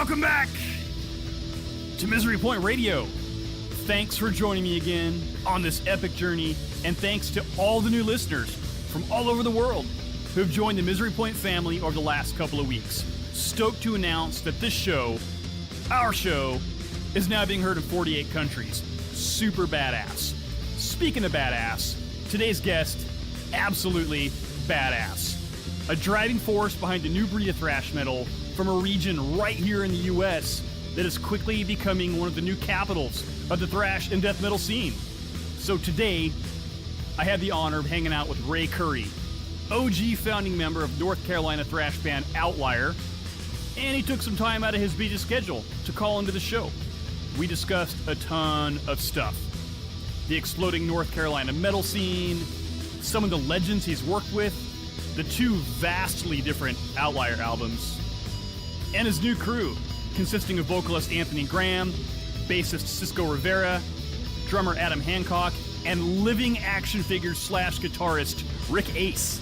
Welcome back to Misery Point Radio. Thanks for joining me again on this epic journey, and thanks to all the new listeners from all over the world who have joined the Misery Point family over the last couple of weeks. Stoked to announce that this show, our show, is now being heard in 48 countries. Super badass. Speaking of badass, today's guest, absolutely badass. A driving force behind a new breed of thrash metal from a region right here in the US that is quickly becoming one of the new capitals of the thrash and death metal scene. So today, I had the honor of hanging out with Ray Currie, OG founding member of North Carolina thrash band Outliar, and he took some time out of his busy schedule to call into the show. We discussed a ton of stuff. The exploding North Carolina metal scene, some of the legends he's worked with, the two vastly different Outliar albums, and his new crew, consisting of vocalist Anthony Graham, bassist Cisco Rivera, drummer Adam Hancock, and living action figure / guitarist Rick Ace.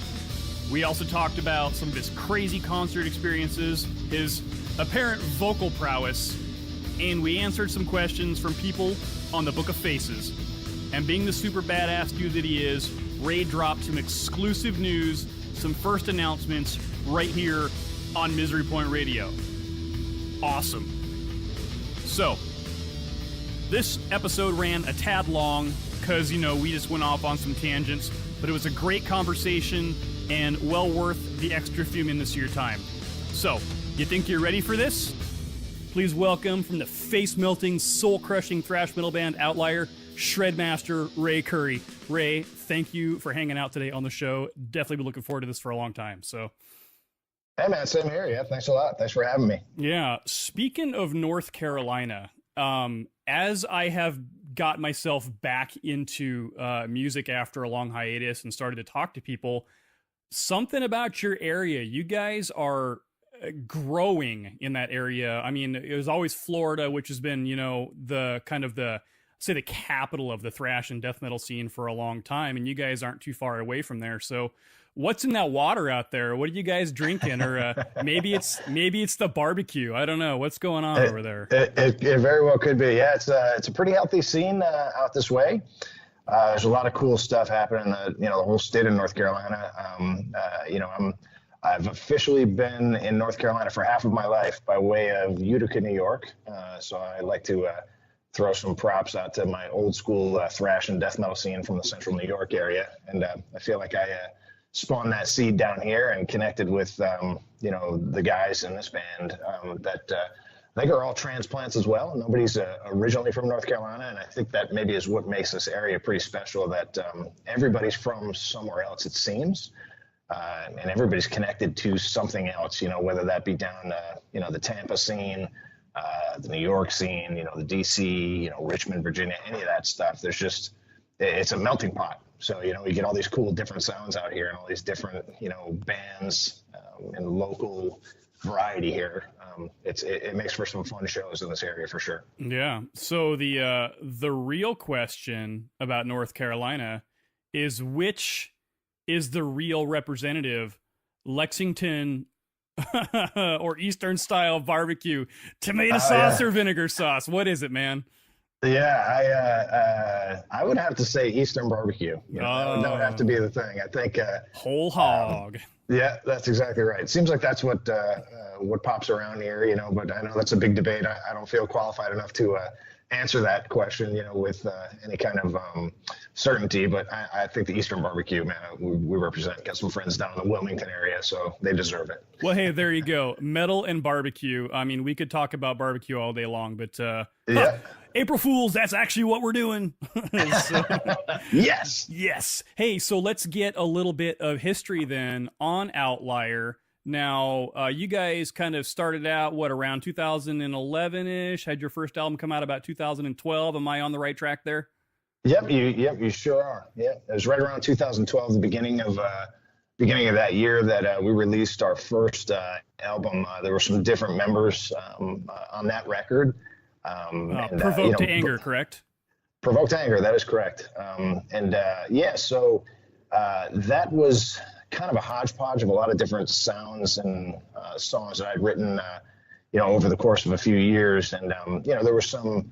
We also talked about some of his crazy concert experiences, his apparent vocal prowess, and we answered some questions from people on the Book of Faces. And being the super badass dude that he is, Ray dropped some exclusive news, some first announcements right here on Misery Point Radio. Awesome. So, this episode ran a tad long because, we just went off on some tangents, but it was a great conversation and well worth the extra few minutes of your time. So, you think you're ready for this? Please welcome from the face-melting, soul-crushing thrash metal band Outliar, Shredmaster Ray Currie. Ray, thank you for hanging out today on the show. Definitely been looking forward to this for a long time. So, hey man, same here. Yeah, thanks a lot. Thanks for having me. Yeah, speaking of North Carolina, as I have got myself back into music after a long hiatus and started to talk to people, something about your area, you guys are growing in that area. I mean, it was always Florida, which has been, the kind of the capital of the thrash and death metal scene for a long time, and you guys aren't too far away from there. So what's in that water out there? What are you guys drinking? Or maybe it's the barbecue. I don't know. What's going on over there? It very well could be. Yeah, it's a pretty healthy scene out this way. There's a lot of cool stuff happening in the whole state of North Carolina. I've officially been in North Carolina for half of my life by way of Utica, New York. So I like to throw some props out to my old school thrash and death metal scene from the central New York area. And I feel like I spawned that seed down here and connected with, the guys in this band that I think are all transplants as well. Nobody's originally from North Carolina. And I think that maybe is what makes this area pretty special, that everybody's from somewhere else, it seems. And everybody's connected to something else, whether that be down, the Tampa scene, the New York scene, the DC, Richmond, Virginia, any of that stuff. It's a melting pot. So, you get all these cool different sounds out here and all these different, bands and local variety here. It makes for some fun shows in this area for sure. Yeah. So the real question about North Carolina is, which is the real representative, Lexington or Eastern style barbecue, tomato sauce or vinegar sauce? What is it, man? Yeah, I would have to say Eastern barbecue. That would have to be the thing. I think whole hog. Yeah, that's exactly right. It seems like that's what pops around here, but I know that's a big debate. I don't feel qualified enough to answer that question, with any kind of certainty, but I think the Eastern barbecue, man, we represent. Got some friends down in the Wilmington area, so they deserve it. Well, hey, there you go. Metal and barbecue. I mean, we could talk about barbecue all day long, but yeah. April Fools, that's actually what we're doing. Yes. Hey, so let's get a little bit of history then on Outliar. Now, you guys kind of started out, around 2011-ish? Had your first album come out about 2012? Am I on the right track there? Yep, you sure are. Yeah, it was right around 2012, the beginning of that year that we released our first album. There were some different members on that record. Provoked to Anger, correct? Provoked to Anger, that is correct. So that was kind of a hodgepodge of a lot of different sounds and songs that I'd written, over the course of a few years. And, there were some,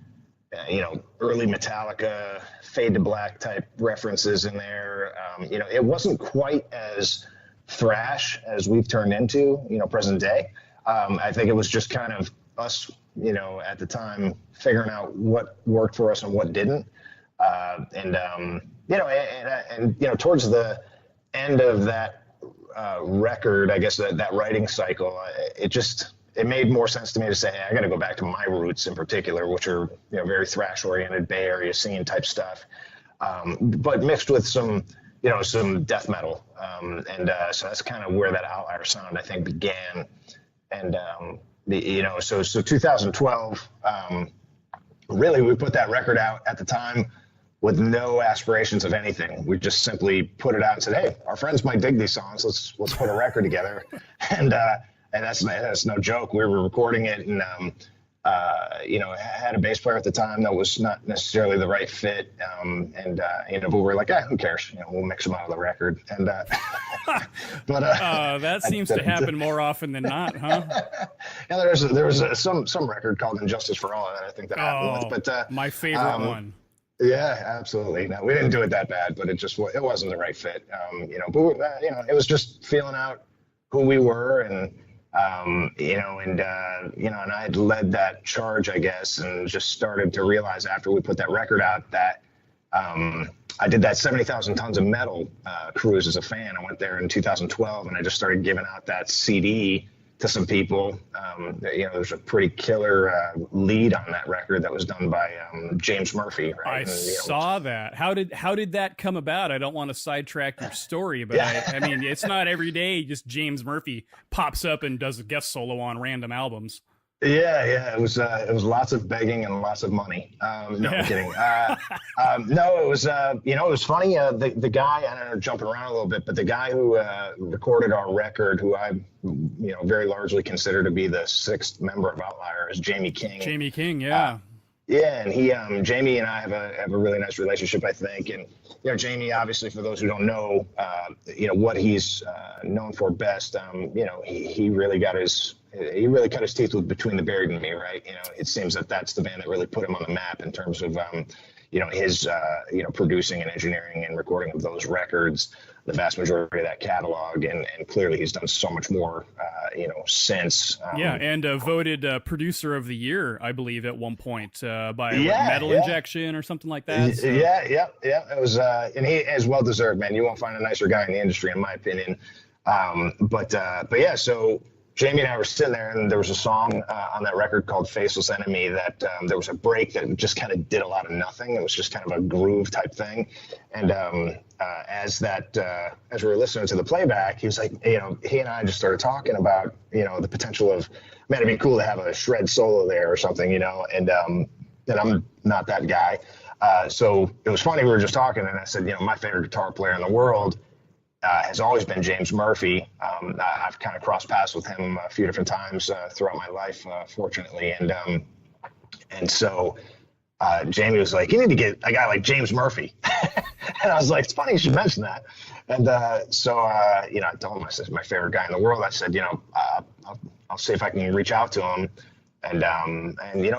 early Metallica, Fade to Black type references in there. It wasn't quite as thrash as we've turned into, present day. I think it was just kind of us, at the time figuring out what worked for us and what didn't. Towards the end of that record, I guess that writing cycle, it made more sense to me to say, hey, I got to go back to my roots in particular, which are very thrash oriented Bay Area scene type stuff, but mixed with some death metal, so that's kind of where that Outlier sound I think began. And so 2012, really we put that record out at the time with no aspirations of anything. We just simply put it out and said, hey, our friends might dig these songs. Let's put a record together. And that's no joke. We were recording it and, had a bass player at the time that was not necessarily the right fit. But we were like, who cares? We'll mix them out of the record. And, that seems to happen more often than not, huh? Yeah, there was some record called Injustice for All that I think that happened with, but my favorite one. Yeah, absolutely. No, we didn't do it that bad, but it wasn't the right fit. It was just feeling out who we were, and and I had led that charge, I guess, and just started to realize after we put that record out that I did that 70,000 Tons of Metal cruise as a fan. I went there in 2012, and I just started giving out that CD to some people. There's a pretty killer lead on that record that was done by James Murphy. Right? I saw that. How did that come about? I don't want to sidetrack your story, but I mean, it's not every day just James Murphy pops up and does a guest solo on random albums. Yeah, it was lots of begging and lots of money. I'm kidding. No, it was it was funny. The guy, I don't know, jumping around a little bit, but the guy who recorded our record, who I very largely consider to be the sixth member of Outlier, is Jamie King. Jamie King, yeah. And he, Jamie and I have a really nice relationship, I think. And Jamie, obviously, for those who don't know, what he's known for best, he really cut his teeth with Between the Buried and Me, right? It seems that that's the band that really put him on the map in terms of his producing and engineering and recording of those records, the vast majority of that catalog, and clearly he's done so much more since. And voted producer of the year, I believe, at one point by Metal Injection or something like that. So. Yeah. It was, and he is well deserved, man. You won't find a nicer guy in the industry, in my opinion. So Jamie and I were sitting there, and there was a song on that record called Faceless Enemy that there was a break that just kind of did a lot of nothing. It was just kind of a groove type thing. And as we were listening to the playback, he was like, he and I just started talking about, the potential of, man, it'd be cool to have a shred solo there or something, and I'm not that guy. So it was funny. We were just talking, and I said, my favorite guitar player in the world has always been James Murphy. I've kind of crossed paths with him a few different times throughout my life, fortunately. And so Jamie was like, you need to get a guy like James Murphy. And I was like, it's funny you should mention that. And I told him, I said, my favorite guy in the world. I said, I'll see if I can reach out to him. And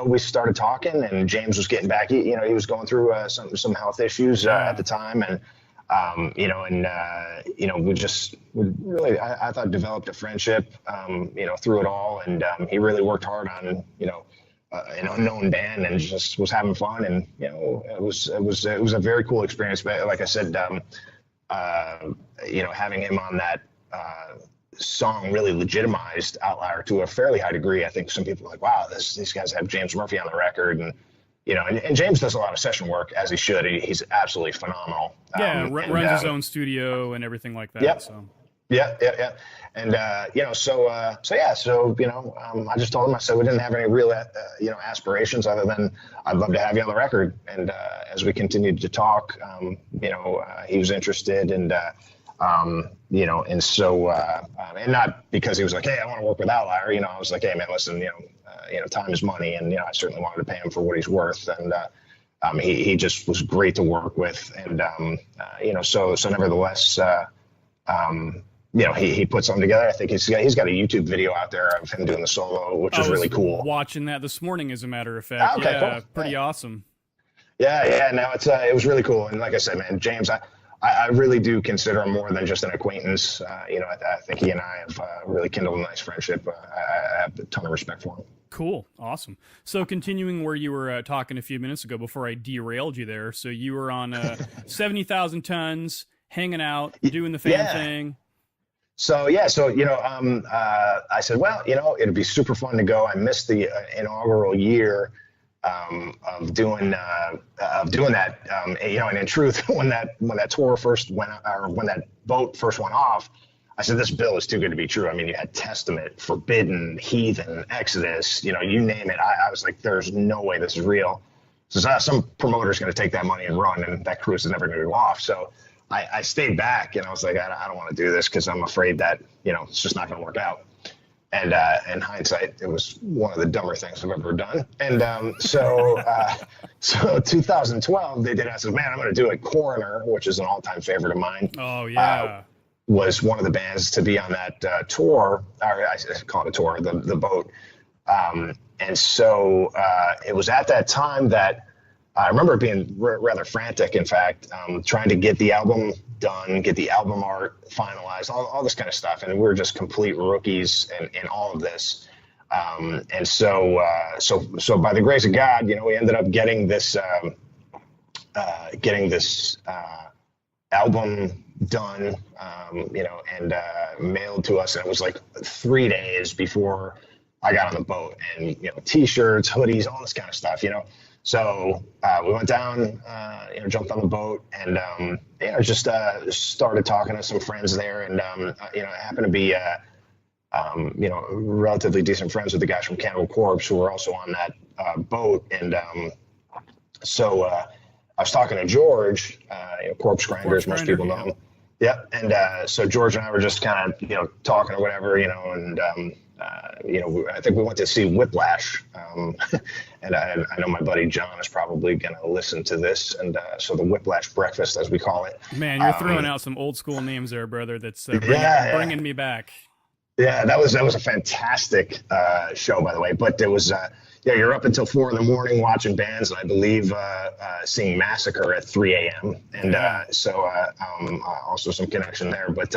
we started talking, and James was getting back. He was going through some health issues at the time, and we really, I thought, developed a friendship, through it all. And he really worked hard on, an unknown band, and just was having fun. And, it was a very cool experience. But like I said, having him on that song really legitimized Outlier to a fairly high degree. I think some people are like, wow, these guys have James Murphy on the record. And, and James does a lot of session work, as he should. He's absolutely phenomenal. Runs his own studio and everything like that. Yep. So. Yeah. And, I just told him, I said, we didn't have any real, aspirations other than I'd love to have you on the record. And as we continued to talk, he was interested, and, and so, and not because he was like, hey, I want to work with Outlier. I was like, hey, man, listen, time is money. And, I certainly wanted to pay him for what he's worth. And, he just was great to work with. And, so nevertheless, he put something together. I think he's got a YouTube video out there of him doing the solo, which I is was really cool. watching that this morning, as a matter of fact. Okay, Yeah, cool. pretty awesome. Yeah. No, it was really cool. And like I said, man, James, I really do consider him more than just an acquaintance. I think he and I have really kindled a nice friendship. I have a ton of respect for him. Cool. Awesome. So continuing where you were talking a few minutes ago before I derailed you there. So you were on 70,000 tons, hanging out, doing the fan thing. So I said, well, it'd be super fun to go. I missed the inaugural year of doing that. And in truth, when that tour first went, or when that boat first went off, I said, this bill is too good to be true. I mean, you had Testament, Forbidden, Heathen, Exodus, you name it. I was like, there's no way this is real. So some promoter's going to take that money and run, and that cruise is never going to go off. So I stayed back, and I was like, I don't want to do this because I'm afraid that, it's just not going to work out. And in hindsight, it was one of the dumber things I've ever done. And so 2012, they did. I said, man, I'm going to do it. Coroner, which is an all-time favorite of mine. Oh, yeah. Was one of the bands to be on that tour, or I call it a tour, the boat. And so it was at that time that I remember being rather frantic, in fact, trying to get the album done, get the album art finalized, all this kind of stuff. And we were just complete rookies in all of this. And so by the grace of God, we ended up getting this album done, and mailed to us. And it was like 3 days before I got on the boat, and, T-shirts, hoodies, all this kind of stuff, So we went down, jumped on the boat, and, just started talking to some friends there. And, I happened to be, relatively decent friends with the guys from Cannibal Corpse who were also on that boat. And so I was talking to George, Corpse Grinders, most people know him. Yeah. And so George and I were just kind of, talking or whatever, and I think we went to see Whiplash, and I know my buddy John is probably going to listen to this, and so the Whiplash Breakfast, as we call it. Man, you're throwing out some old school names there, brother. That's bringing me back. Yeah, that was a fantastic show, by the way. But it was, you're up until 4 a.m. watching bands, and I believe seeing Massacre at 3 a.m. And also some connection there. But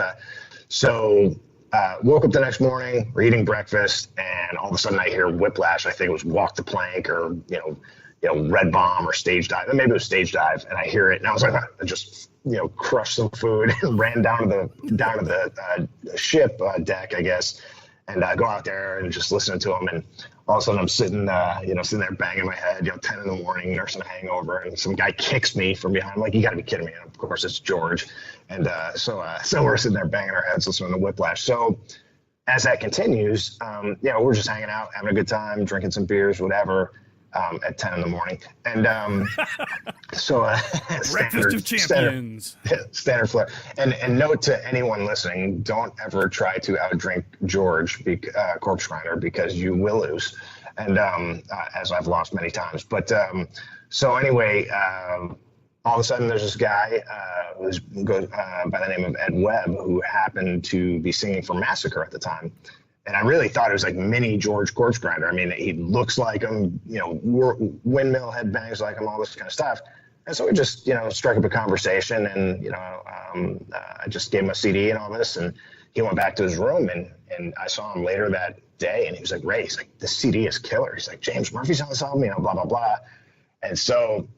woke up the next morning, we're eating breakfast, and all of a sudden I hear Whiplash. I think it was Walk the Plank, or Red Bomb, or Stage Dive. Maybe it was Stage Dive, and I hear it, and I was like, I just crushed some food and ran down to the ship deck, I guess, and go out there and just listening to them. And all of a sudden I'm sitting there banging my head, 10 in the morning, nursing a hangover, and some guy kicks me from behind. I'm like, you got to be kidding me! And of course it's George. And so we're sitting there banging our heads listening to Whiplash. So as that continues, we're just hanging out, having a good time, drinking some beers, whatever, at 10 in the morning. And Breakfast of Champions. Standard flair. And note to anyone listening, don't ever try to outdrink George, Corpse Grinder, because you will lose. And as I've lost many times. But so anyway, all of a sudden there's this guy who goes by the name of Ed Webb, who happened to be singing for Massacre at the time. And I really thought it was like mini George Corpse Grinder. I mean, he looks like him, windmill headbangs like him, all this kind of stuff. And so we just, struck up a conversation, and, I just gave him a CD and all this, and he went back to his room, and I saw him later that day, and he was like, Ray, he's like, the CD is killer. He's like, James Murphy's on this album, blah, blah, blah. And so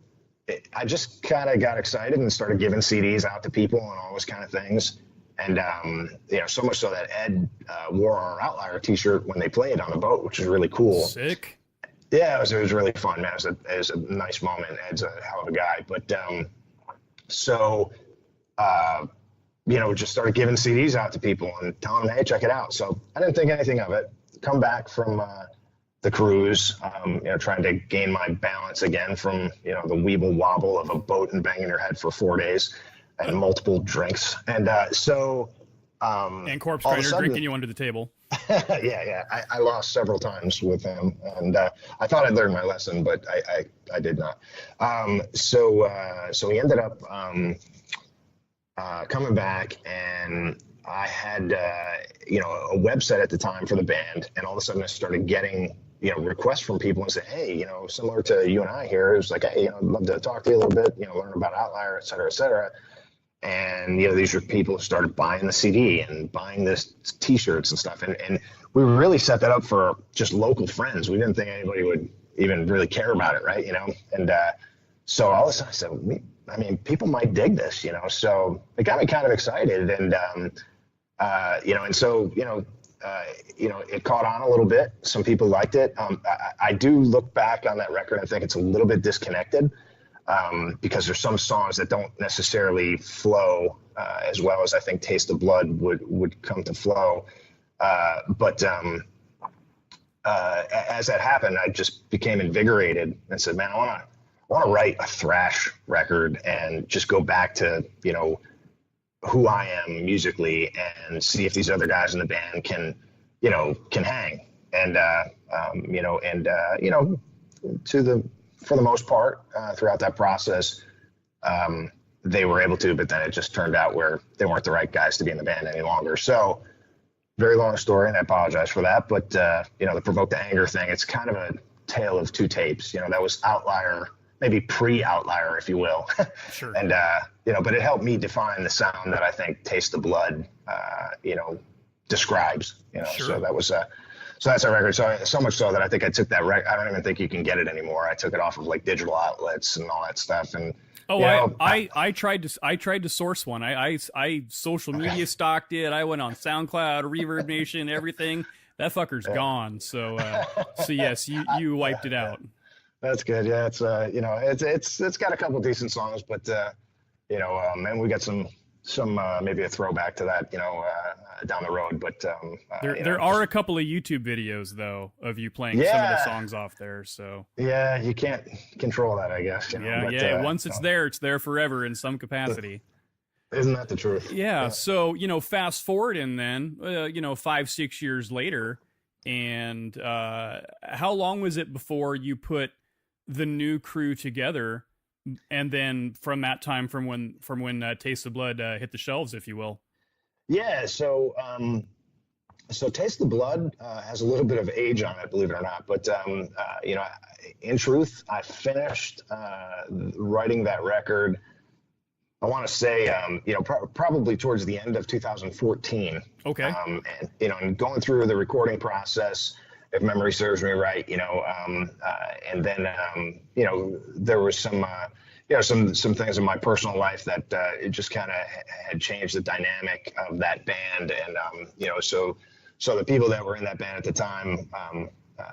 I just kind of got excited and started giving CDs out to people and all those kind of things. And, so much so that Ed wore our Outlier t-shirt when they played on the boat, which is really cool. Sick. Yeah, it was really fun, man. It was a nice moment. Ed's a hell of a guy. But just started giving CDs out to people and telling them, hey, check it out. So I didn't think anything of it. Come back from the cruise, trying to gain my balance again from, the weeble wobble of a boat and banging your head for 4 days and multiple drinks. And and Corpse Grinder drinking you under the table. Yeah. I lost several times with him, and I thought I'd learned my lesson, but I did not. So he ended up coming back, and I had, a website at the time for the band, and all of a sudden I started getting, requests from people and say, hey, similar to you and I here, it was like, hey, I'd love to talk to you a little bit, learn about Outliar, et cetera, et cetera. And, these were people who started buying the CD and buying this T-shirts and stuff. And we really set that up for just local friends. We didn't think anybody would even really care about it, right? And so all of a sudden I said, people might dig this, so it got me kind of excited. And, it caught on a little bit. Some people liked it. I do look back on that record and think it's a little bit disconnected. Because there's some songs that don't necessarily flow as well as I think Taste of Blood would come to flow. But as that happened, I just became invigorated and said, man, I want to write a thrash record and just go back to, who I am musically and see if these other guys in the band can hang. And, for the most part, throughout that process, they were able to, but then it just turned out where they weren't the right guys to be in the band any longer. So very long story, and I apologize for that. But, the Provoke the Anger thing, it's kind of a tale of two tapes. That was Outliar, maybe pre-Outliar, if you will. Sure. And, but it helped me define the sound that I think Taste the Blood, describes, Sure. So that was, so that's our record. So much so that I think I took that record. I don't even think you can get it anymore. I took it off of like digital outlets and all that stuff. And I tried to source one. I social media stalked it. I went on SoundCloud, Reverb Nation, everything. That fucker's gone. So yes, you wiped it out. That's good. Yeah, it's got a couple decent songs, but and we got some maybe a throwback to that, down the road. But there are a couple of YouTube videos though of you playing some of the songs off there. So yeah, you can't control that, I guess. Once it's there forever in some capacity. Isn't that the truth? Yeah. So fast forward and then 5-6 years later, and how long was it before you put the new crew together? And then from that time, from when Taste of Blood hit the shelves, if you will. Yeah. So Taste the Blood has a little bit of age on it, believe it or not. But in truth, I finished writing that record, I want to say, probably towards the end of 2014. Okay. And going through the recording process, if memory serves me right, and then, there was some things in my personal life that it just kind of had changed the dynamic of that band. And, so the people that were in that band at the time,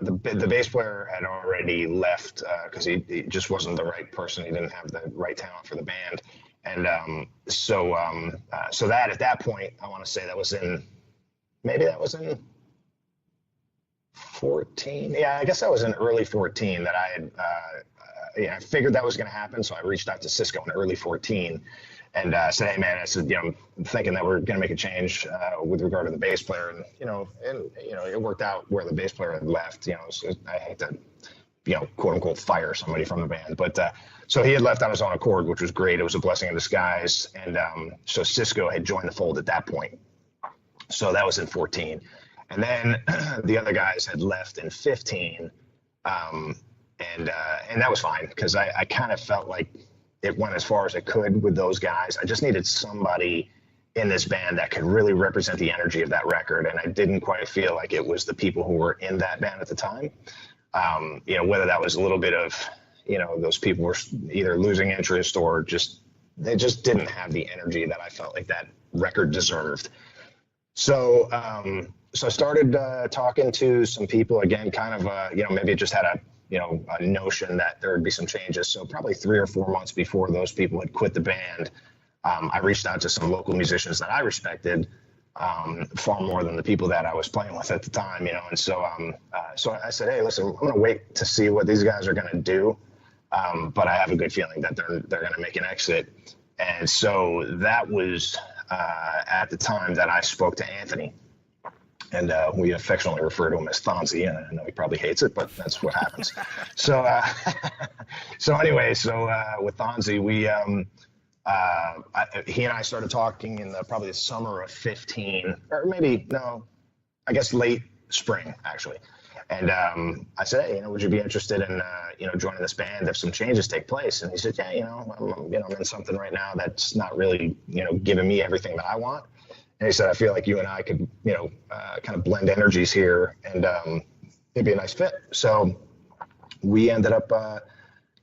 the bass player had already left because he just wasn't the right person. He didn't have the right talent for the band. And so that at that point, I want to say that was in 14. Yeah, I guess that was in early 14 that I had, I figured that was going to happen. So I reached out to Cisco in early 14 and said, hey man, I said, I'm thinking that we're going to make a change with regard to the bass player. And, it worked out where the bass player had left, so I hate to, quote unquote, fire somebody from the band. But so he had left on his own accord, which was great. It was a blessing in disguise. And so Cisco had joined the fold at that point. So that was in 14. And then the other guys had left in 15, and that was fine because I kind of felt like it went as far as it could with those guys. I just needed somebody in this band that could really represent the energy of that record, and I didn't quite feel like it was the people who were in that band at the time. Whether that was a little bit of, those people were either losing interest or they just didn't have the energy that I felt like that record deserved. So I started talking to some people again, kind of, maybe it just had a notion that there would be some changes. So probably 3 or 4 months before those people had quit the band, I reached out to some local musicians that I respected far more than the people that I was playing with at the time, and so I said, hey, listen, I'm going to wait to see what these guys are going to do, but I have a good feeling that they're going to make an exit. And so that was at the time that I spoke to Anthony. And we affectionately refer to him as Thonzi, and I know he probably hates it, but that's what happens. So with Thonzi, he and I started talking in probably the summer of 15, or maybe, no, I guess late spring, actually. And I said, hey, would you be interested in, joining this band if some changes take place? And he said, yeah, I'm in something right now that's not really, giving me everything that I want. And he said, I feel like you and I could, kind of blend energies here, and it'd be a nice fit. So we ended up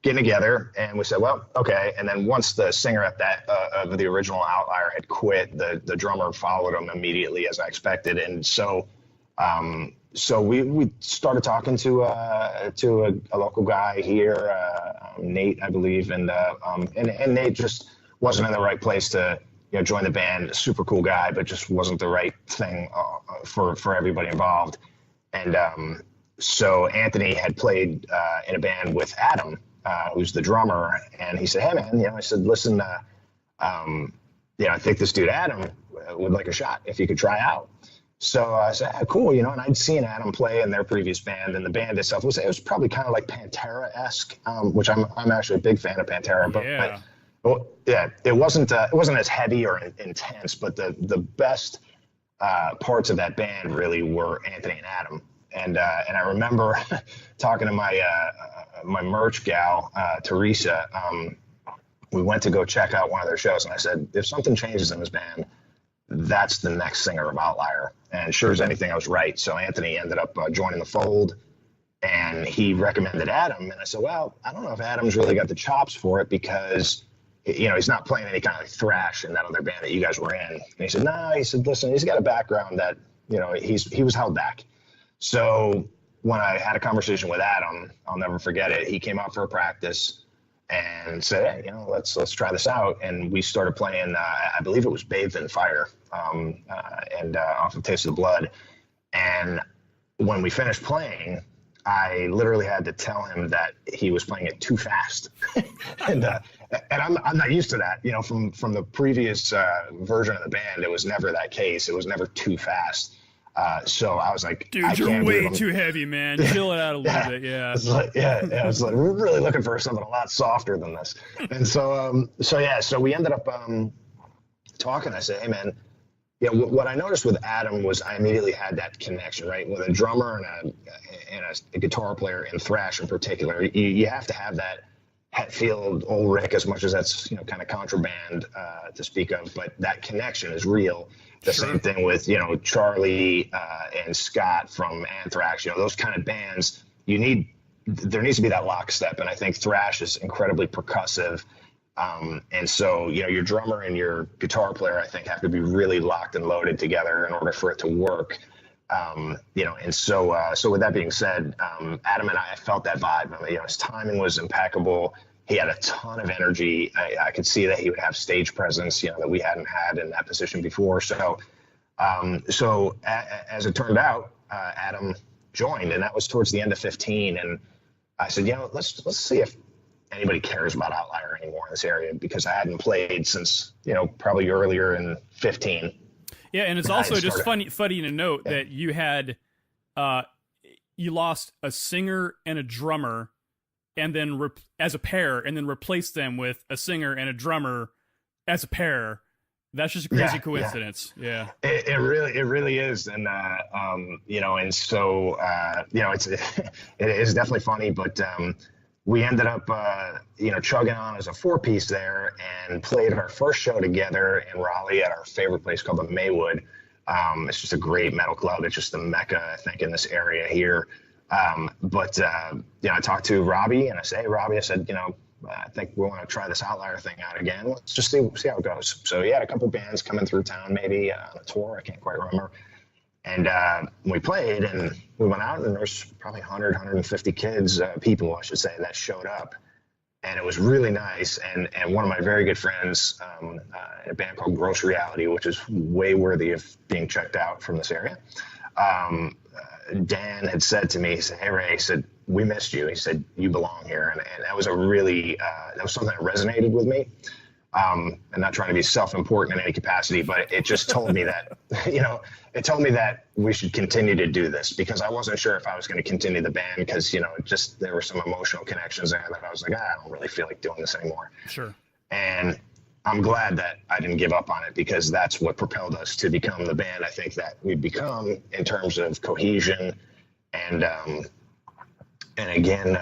getting together, and we said, well, okay. And then once the singer of the original Outlier had quit, the drummer followed him immediately, as I expected. And so we started talking to a local guy here, Nate, I believe, and Nate just wasn't in the right place to join the band. Super cool guy, but just wasn't the right thing for everybody involved. And so Anthony had played in a band with Adam, who's the drummer, and he said, hey man, I said, listen, I think this dude Adam would like a shot if you could try out. So I said, cool, and I'd seen Adam play in their previous band, and the band itself was probably kind of like Pantera-esque, which I'm actually a big fan of Pantera, but it wasn't as heavy or intense, but the best parts of that band really were Anthony and Adam. And I remember talking to my merch gal, Teresa. We went to go check out one of their shows, and I said, if something changes in this band, that's the next singer of Outlier. And sure as anything, I was right. So Anthony ended up joining the fold, and he recommended Adam. And I said, well, I don't know if Adam's really got the chops for it, because he's not playing any kind of thrash in that other band that you guys were in. And he said, no, he said, listen, he's got a background that, he was held back. So when I had a conversation with Adam, I'll never forget it. He came out for a practice and said, hey, let's try this out. And we started playing, I believe it was Bathed in Fire, and off of Taste of the Blood. And when we finished playing, I literally had to tell him that he was playing it too fast. and I'm not used to that, from the previous version of the band. It was never that case. It was never too fast. So I was like, dude, you're way too heavy, man. Chill it out a little bit. Yeah. I was like, we're really looking for something a lot softer than this. And so we ended up talking. I said, hey man, what I noticed with Adam was I immediately had that connection, right? With a drummer and a guitar player in thrash in particular, you have to have that Hetfield, Ulrich, as much as that's, kind of contraband to speak of, but that connection is real. The same thing with, Charlie and Scott from Anthrax, those kind of bands, there needs to be that lockstep. And I think thrash is incredibly percussive. And so, your drummer and your guitar player, I think, have to be really locked and loaded together in order for it to work. And so with that being said, Adam and I felt that vibe. His timing was impeccable. He had a ton of energy. I could see that he would have stage presence, that we hadn't had in that position before. So as it turned out, Adam joined, and that was towards the end of 15. And I said, let's see if anybody cares about Outlier anymore in this area, because I hadn't played since, probably earlier in 15. Yeah, and it's also just funny to note that you had, you lost a singer and a drummer, and then as a pair, and then replaced them with a singer and a drummer as a pair. That's just a crazy coincidence. Yeah. It really is. And, and so, it is definitely funny, but, we ended up, chugging on as a 4-piece there, and played our first show together in Raleigh at our favorite place called the Maywood. It's just a great metal club. It's just the mecca, I think, in this area here. I talked to Robbie, and I said, hey, Robbie, I said, I think we want to try this Outlier thing out again. Let's just see how it goes. So he had a couple bands coming through town, maybe on a tour. I can't quite remember. And we played, and we went out, and there was probably 100, 150 people, I should say, that showed up. And it was really nice. And one of my very good friends in a band called Currie Reality, which is way worthy of being checked out from this area, Dan had said to me, he said, hey, Ray, he said, we missed you. He said, you belong here. And that was that was something that resonated with me. I'm not trying to be self-important in any capacity, but it just told me that, it told me that we should continue to do this, because I wasn't sure if I was going to continue the band, because, there were some emotional connections there that I was like, I don't really feel like doing this anymore. Sure. And I'm glad that I didn't give up on it, because that's what propelled us to become the band I think that we've become in terms of cohesion. And again,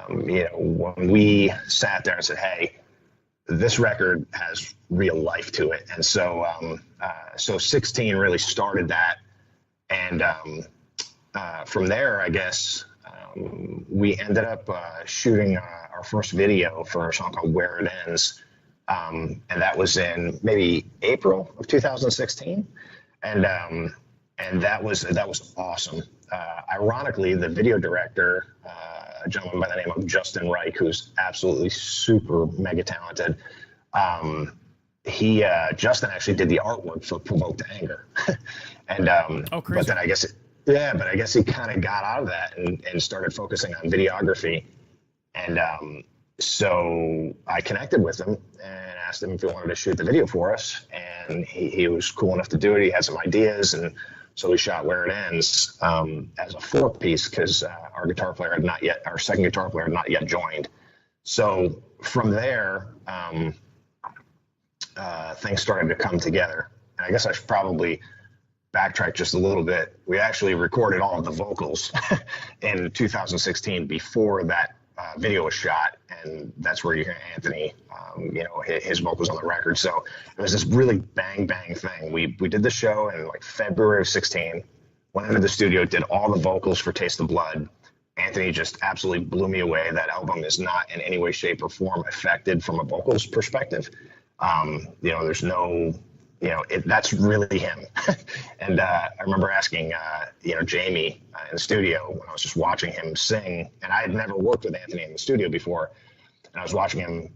when we sat there and said, hey, this record has real life to it. And so 16 really started that. And from there, I guess, we ended up shooting our first video for a song called Where It Ends. And that was in maybe April of 2016. And that was awesome. Ironically, the video director, a gentleman by the name of Justin Reich, who's absolutely super mega talented, Justin actually did the artwork for Provoke to Anger. And crazy. But then I guess he kind of got out of that and started focusing on videography. And so I connected with him and asked him if he wanted to shoot the video for us, and he was cool enough to do it. He had some ideas, and so we shot Where It Ends as a 4-piece, because our second guitar player had not yet joined. So from there, things started to come together. And I guess I should probably backtrack just a little bit. We actually recorded all of the vocals in 2016 before that video was shot, and that's where you hear Anthony, his vocals on the record. So it was this really bang thing. We did the show in like February of 16, went into the studio, did all the vocals for Taste the Blood. Anthony just absolutely blew me away. That album is not in any way, shape, or form affected from a vocals perspective. There's no, that's really him. And I remember asking, Jamie in the studio when I was just watching him sing, and I had never worked with Anthony in the studio before, and I was watching him,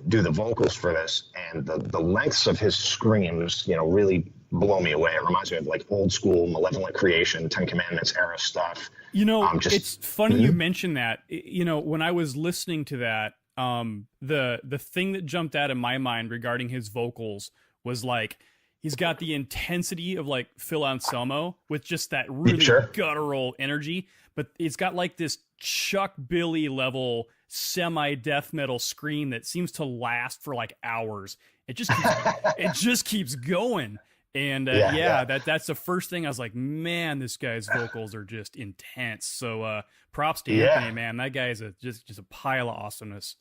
do the vocals for this, and the lengths of his screams, really blow me away. It reminds me of like old school Malevolent Creation, Ten Commandments era stuff. It's funny you mentioned that. When I was listening to that, the thing that jumped out of my mind regarding his vocals was like, he's got the intensity of like Phil Anselmo with just that really guttural energy, but it's got like this Chuck Billy level semi death metal scream that seems to last for like hours. It just keeps going. And that's the first thing I was like, man, this guy's vocals are just intense. So props to Anthony, man. That guy is just a pile of awesomeness.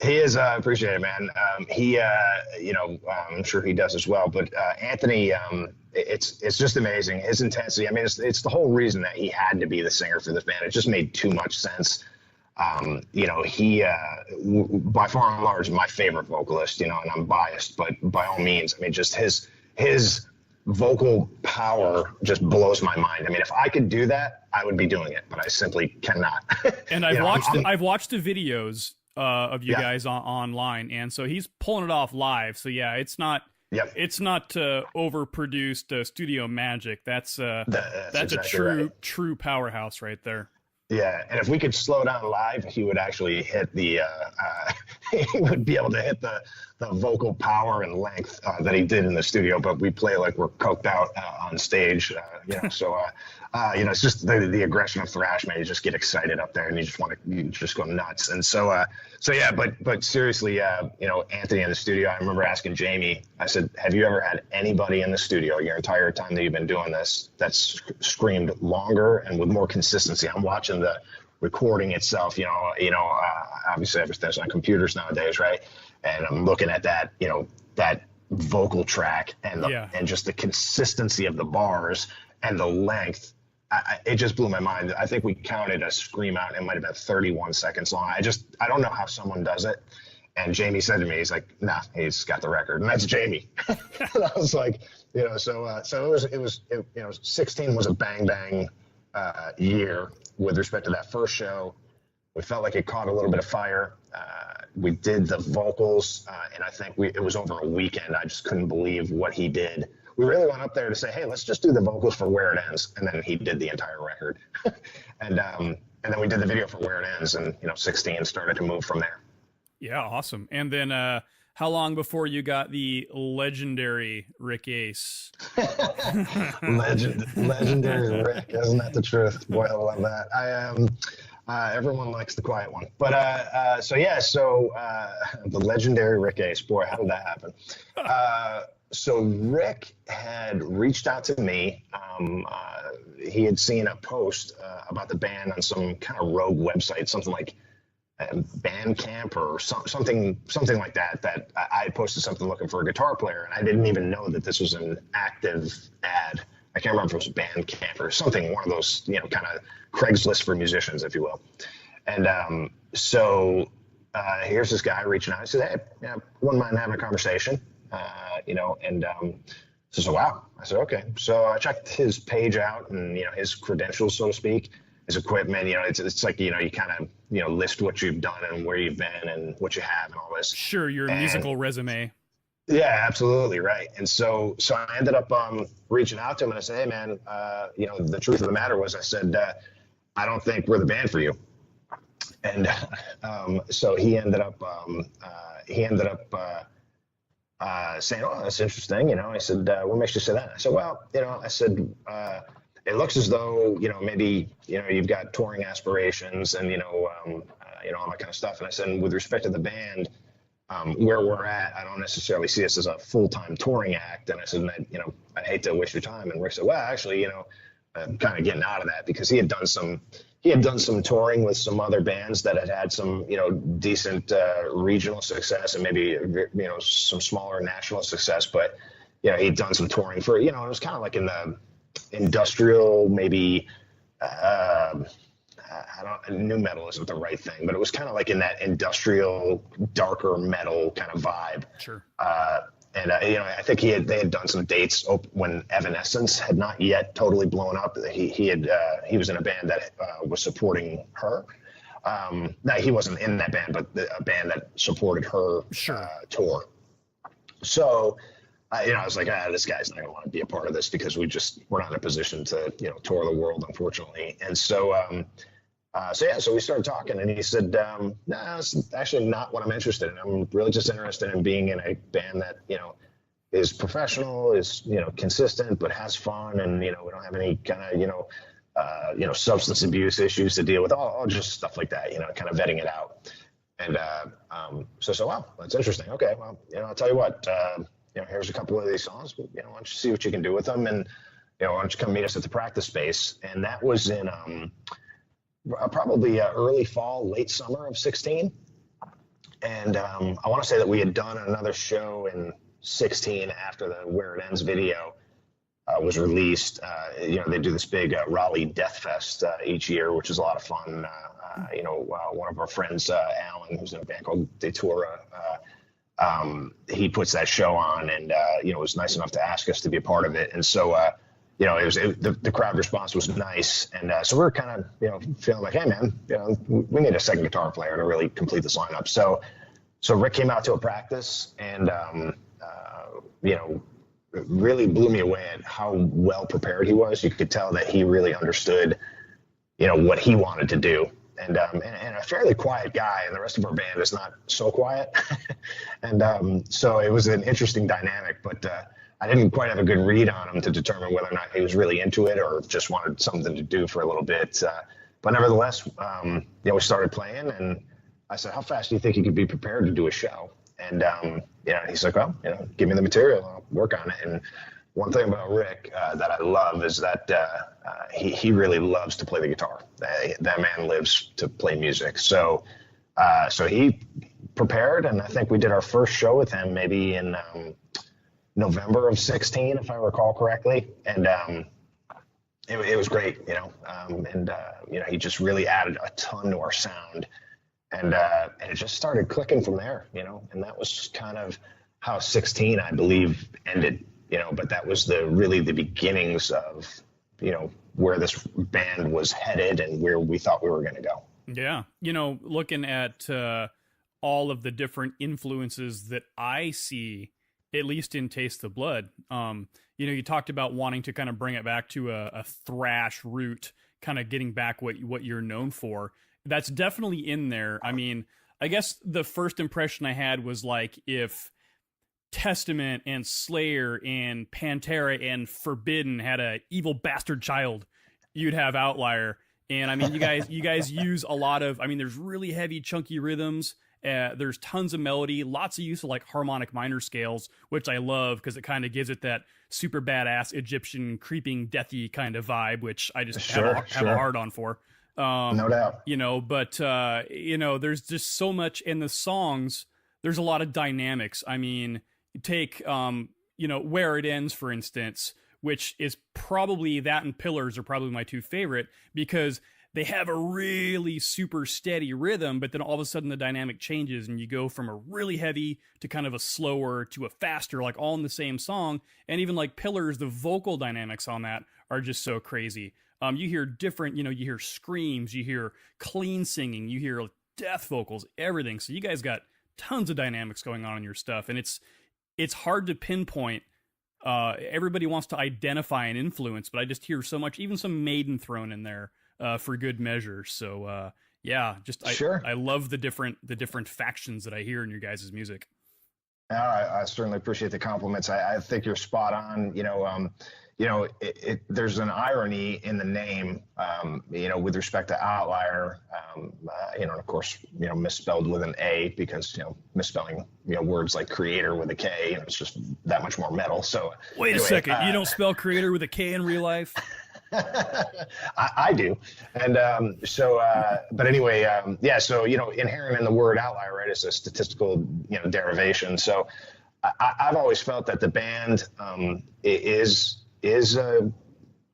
He is, I appreciate it, man. I'm sure he does as well. But Anthony, it's just amazing, his intensity. I mean, it's the whole reason that he had to be the singer for this band. It just made too much sense. He by far and large my favorite vocalist. And I'm biased, but by all means, I mean, just his vocal power just blows my mind. I mean, if I could do that, I would be doing it, but I simply cannot. And I've watched the videos of you guys online, and so he's pulling it off live. So yeah, it's not overproduced studio magic. That's exactly a true powerhouse right there. Yeah, and if we could slow down live, he would actually hit the he would be able to hit the vocal power and length that he did in the studio. But we play like we're coked out on stage, So it's just the aggression of thrash, man. You just get excited up there, and you just go nuts. And but seriously, Anthony in the studio. I remember asking Jamie. I said, "Have you ever had anybody in the studio your entire time that you've been doing this that's screamed longer and with more consistency?" I'm watching the recording itself. Obviously everything's on computers nowadays, right? And I'm looking at that, that vocal track and just the consistency of the bars and the length. It just blew my mind. I think we counted a scream out. It might have been 31 seconds long. I don't know how someone does it. And Jamie said to me, he's like, "Nah, he's got the record." And that's Jamie. And I was like, so it was 16 was a bang year with respect to that first show. We felt like it caught a little bit of fire. We did the vocals, and I think it was over a weekend. I just couldn't believe what he did. We really went up there to say, "Hey, let's just do the vocals for Where It Ends," and then he did the entire record. and then we did the video for Where It Ends, and 16 started to move from there. Yeah, awesome. And then how long before you got the legendary Rick Ace? Legendary Rick, isn't that the truth? Boy, I love that. Everyone likes the quiet one. But the legendary Rick Ace, boy, how did that happen? So Rick had reached out to me. He had seen a post about the band on some kind of rogue website, something like Bandcamp or something like that. That I had posted something looking for a guitar player, and I didn't even know that this was an active ad. I can't remember if it was Bandcamp or something, one of those, kind of Craigslist for musicians, if you will. And here's this guy reaching out. I said, hey, wouldn't mind having a conversation, so wow. I said, okay. So I checked his page out and, his credentials, so to speak, his equipment. It's like, you kind of, list what you've done and where you've been and what you have and all this. Sure, your musical resume. Yeah, absolutely, right. And so I ended up reaching out to him and I said, hey, man, the truth of the matter was, I said, I don't think we're the band for you. And so he ended up saying, oh, that's interesting. I said, what makes you say that? I said, well, it looks as though, maybe, you've got touring aspirations and, all that kind of stuff. And I said, with respect to the band, where we're at, I don't necessarily see us as a full-time touring act. And I said, I hate to waste your time. And Rick said, well, actually, I'm kind of getting out of that because he had done some touring with some other bands that had some, decent regional success and maybe, some smaller national success. But, he'd done some touring for, it was kind of like in the industrial, maybe, new metal isn't the right thing, but it was kind of like in that industrial, darker metal kind of vibe. Sure. I think they had done some dates when Evanescence had not yet totally blown up. He was in a band that was supporting her. No, he wasn't in that band, but a band that supported her tour. So, I was like, this guy's not going to want to be a part of this because we're not in a position to, tour the world, unfortunately. And so we started talking, and he said, no, it's actually not what I'm interested in. I'm really just interested in being in a band that, is professional, is, consistent, but has fun. And, we don't have any kind of, substance abuse issues to deal with, all just stuff like that, kind of vetting it out. And so, wow, that's interesting. Okay, well, I'll tell you what, here's a couple of these songs, but, why don't you see what you can do with them? And, why don't you come meet us at the practice space? And that was in probably early fall, late summer of 16. And I want to say that we had done another show in 16 after the Where It Ends video was released. They do this big Raleigh Death Fest each year, which is a lot of fun. One of our friends, Alan, who's in a band called Datura, he puts that show on and, was nice enough to ask us to be a part of it. And so, the crowd response was nice. And so we were kind of, feeling like, hey, man, we need a second guitar player to really complete this lineup. So Rick came out to a practice and, it really blew me away at how well prepared he was. You could tell that he really understood, what he wanted to do. And a fairly quiet guy, and the rest of our band is not so quiet. And so it was an interesting dynamic, but I didn't quite have a good read on him to determine whether or not he was really into it or just wanted something to do for a little bit. But nevertheless, we started playing, and I said, how fast do you think you could be prepared to do a show? And, he's like, well, give me the material, I'll work on it. And one thing about Rick that I love is that he really loves to play the guitar. That man lives to play music. So he prepared, and I think we did our first show with him maybe in November of 16, if I recall correctly. And it was great, he just really added a ton to our sound. And it just started clicking from there, and that was kind of how 16, I believe, ended, but that was really the beginnings of, where this band was headed and where we thought we were going to go. Yeah. Looking at all of the different influences that I see, at least in Taste the Blood, you talked about wanting to kind of bring it back to a thrash root, kind of getting back what you're known for. That's definitely in there. I mean, I guess the first impression I had was like if Testament and Slayer and Pantera and Forbidden had a evil bastard child, you'd have Outliar. And I mean, you guys use a lot of, I mean, there's really heavy, chunky rhythms. There's tons of melody, lots of use of like harmonic minor scales, which I love because it kind of gives it that super badass Egyptian creeping, deathy kind of vibe, which I just have a hard on for. No doubt. You know, but you know, there's just so much in the songs. There's a lot of dynamics. I mean, take you know, Where It Ends, for instance, which is probably, that and Pillars are probably my two favorite, because they have a really super steady rhythm, but then all of a sudden the dynamic changes and you go from a really heavy to kind of a slower to a faster, like all in the same song. And even like Pillars, the vocal dynamics on that are just so crazy. You hear different, you know, you hear screams, you hear clean singing, you hear death vocals, everything. So you guys got tons of dynamics going on in your stuff, and it's hard to pinpoint. Everybody wants to identify an influence, but I just hear so much, even some Maiden thrown in there for good measure. So yeah, just I love the different factions that I hear in your guys' music. I certainly appreciate the compliments. I think you're spot on. You know, there's an irony in the name, you know, with respect to Outlier, you know, and of course, you know, misspelled with an A, because, you know, misspelling, you know, words like creator with a K, you know, it's just that much more metal. So wait a second, you don't spell creator with a K in real life? I do. And but anyway, yeah, so, you know, inherent in the word outlier, right, is a statistical, you know, derivation. So I've always felt that the band is a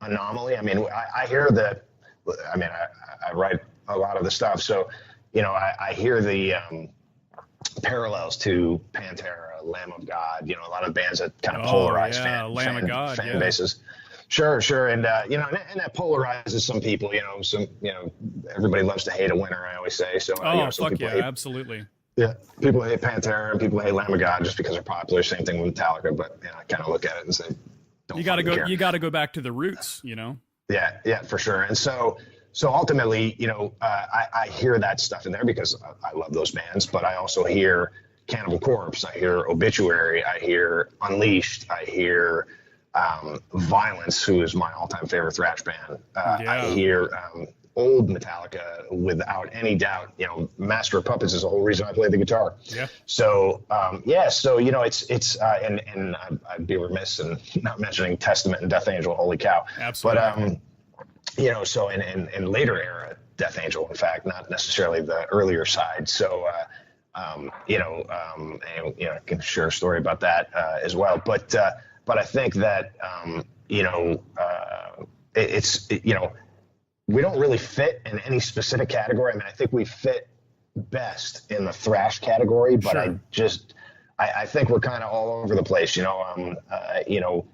anomaly. I mean, I hear I write a lot of the stuff. So, you know, I hear the parallels to Pantera, Lamb of God, you know, a lot of bands that kind of polarize fan bases. Sure. And, you know, and that polarizes some people, you know, everybody loves to hate a winner, I always say. So, you know, some people hate, absolutely. Yeah. People hate Pantera and people hate Lamb of God just because they're popular. Same thing with Metallica, but you know, I kind of look at it and say, you gotta go back to the roots, you know? Yeah, for sure. And so ultimately, you know, I hear that stuff in there because I love those bands, but I also hear Cannibal Corpse, I hear Obituary, I hear Unleashed, I hear Violence, who is my all-time favorite thrash band. I hear old Metallica without any doubt. You know, Master of Puppets is the whole reason I play the guitar. Yeah. So so you know, it's and I'd be remiss in not mentioning Testament and Death Angel. Holy cow! Absolutely. But you know, so in later era Death Angel, in fact, not necessarily the earlier side. So you know, and, you know, I can share a story about that as well. But I think that you know, you know, we don't really fit in any specific category. I mean, I think we fit best in the thrash category, but sure. I think we're kind of all over the place. You know,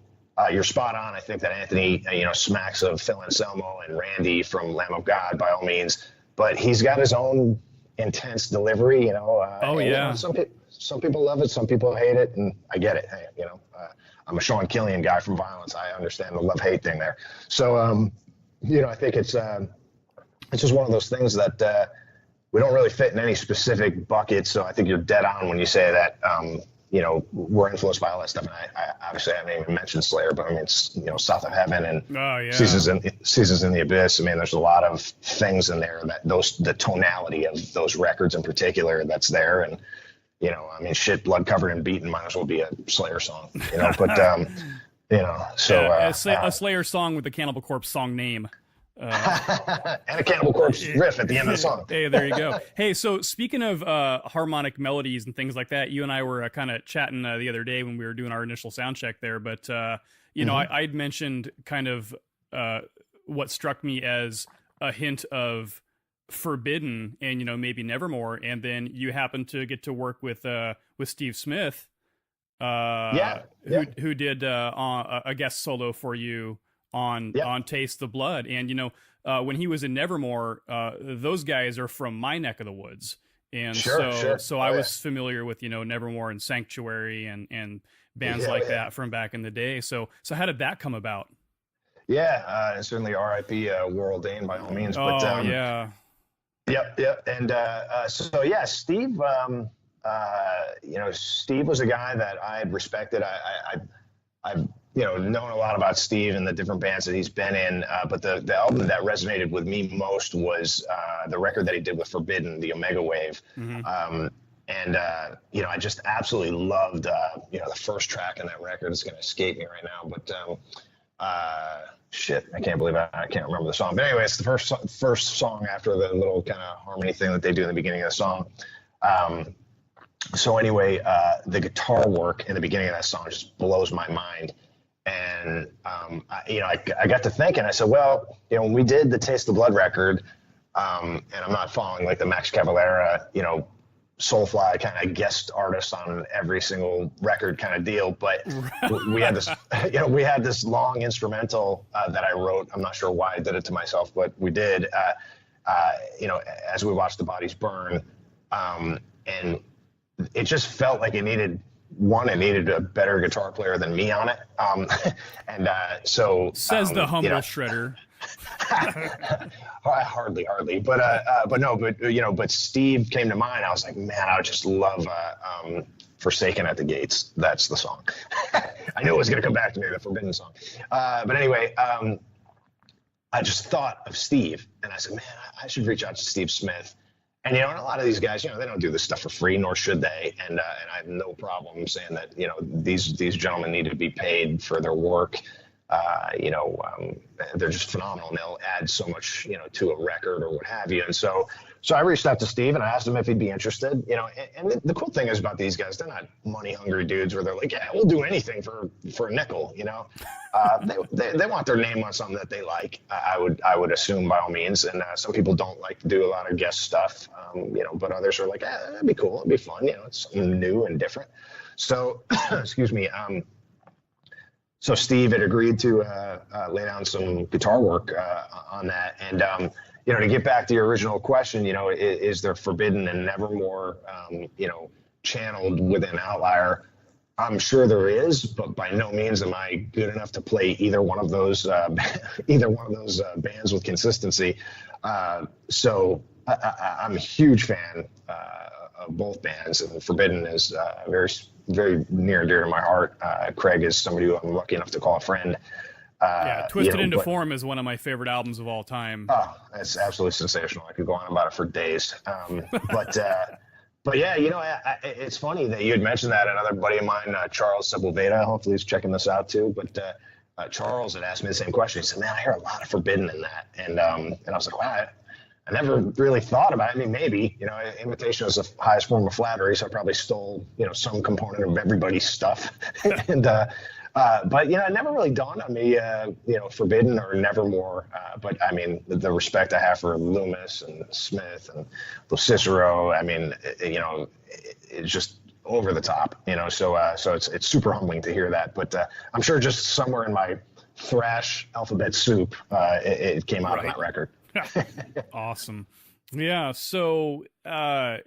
you're spot on. I think that Anthony, you know, smacks of Phil Anselmo and Randy from Lamb of God by all means, but he's got his own intense delivery. You know, you know, some people love it, some people hate it, and I get it. Hey, you know, I'm a Sean Killian guy from Violence. I understand the love-hate thing there. So, you know, I think it's just one of those things that we don't really fit in any specific bucket. So I think you're dead on when you say that, you know, we're influenced by all that stuff. And I obviously haven't even mentioned Slayer, but I mean, it's, you know, South of Heaven and Seasons in the Abyss. I mean, there's a lot of things in there that the tonality of those records in particular that's there. And, you know, I mean, shit, Blood Covered and Beaten might as well be a Slayer song, you know, but, you know, so a Slayer song with the Cannibal Corpse song name, and a Cannibal Corpse riff at the end of the song. Hey, there you go. Hey, so speaking of harmonic melodies and things like that, you and I were kind of chatting the other day when we were doing our initial sound check there. But you know, I'd mentioned kind of what struck me as a hint of Forbidden and, you know, maybe Nevermore, and then you happen to get to work with Steve Smith. Who did a guest solo for you on Taste the Blood. And, you know, when he was in Nevermore, those guys are from my neck of the woods. And so I was familiar with, you know, Nevermore and Sanctuary and bands like that from back in the day. So how did that come about? Yeah, certainly R.I.P. War Ordained by all means. But, Yep. And Steve, you know, Steve was a guy that I had respected. known a lot about Steve and the different bands that he's been in, but the album that resonated with me most was the record that he did with Forbidden, the Omega Wave. Mm-hmm. I just absolutely loved, the first track on that record. It's going to escape me right now, but shit, I can't believe I can't remember the song. But anyway, it's the first song after the little kind of harmony thing that they do in the beginning of the song. So anyway, the guitar work in the beginning of that song just blows my mind. And, I got to thinking, I said, well, when we did the Taste of Blood record, and I'm not following like the Max Cavalera, Soulfly kind of guest artist on every single record kind of deal, but we had this, we had this long instrumental that I wrote. I'm not sure why I did it to myself, but we did, as we watched the bodies burn, and it just felt like it needed a better guitar player than me on it. So says the humble shredder. Hardly, but Steve came to mind. I was like, man, I would just love Forsaken at the Gates. That's the song. I knew it was going to come back to me, the Forbidden song. But anyway, I just thought of Steve, and I said, man, I should reach out to Steve Smith. And, and a lot of these guys, they don't do this stuff for free, nor should they. And I have no problem saying that, these gentlemen need to be paid for their work. They're just phenomenal, and they'll add so much, to a record or what have you. And so I reached out to Steve and I asked him if he'd be interested, and the cool thing is about these guys, they're not money hungry dudes where they're like, yeah, we'll do anything for a nickel, they want their name on something that they like. I would assume by all means. And some people don't like to do a lot of guest stuff, but others are like, that'd be cool. It'd be fun. It's something new and different. So, excuse me. So Steve had agreed to lay down some guitar work on that. And, to get back to your original question, is there Forbidden and Nevermore, channeled within Outlier? I'm sure there is, but by no means am I good enough to play either one of those bands with consistency. So I'm a huge fan of both bands, and Forbidden is very, very near and dear to my heart. Craig is somebody who I'm lucky enough to call a friend. Twisted into Form is one of my favorite albums of all time. Oh, it's absolutely sensational. I could go on about it for days. But yeah, it's funny that you had mentioned that. Another buddy of mine, Charles Sepulveda, hopefully he's checking this out too. But Charles had asked me the same question. He said, "Man, I hear a lot of Forbidden in that," and I was like, "Wow, I never really thought about it. I mean, maybe, imitation is the highest form of flattery, so I probably stole, some component of everybody's stuff." And but it never really dawned on me, Forbidden or Nevermore. But I mean, the respect I have for Loomis and Smith and Cicero, I mean, it's just over the top, So it's super humbling to hear that. But I'm sure just somewhere in my thrash alphabet soup, it came out on that record. Awesome. Yeah. So now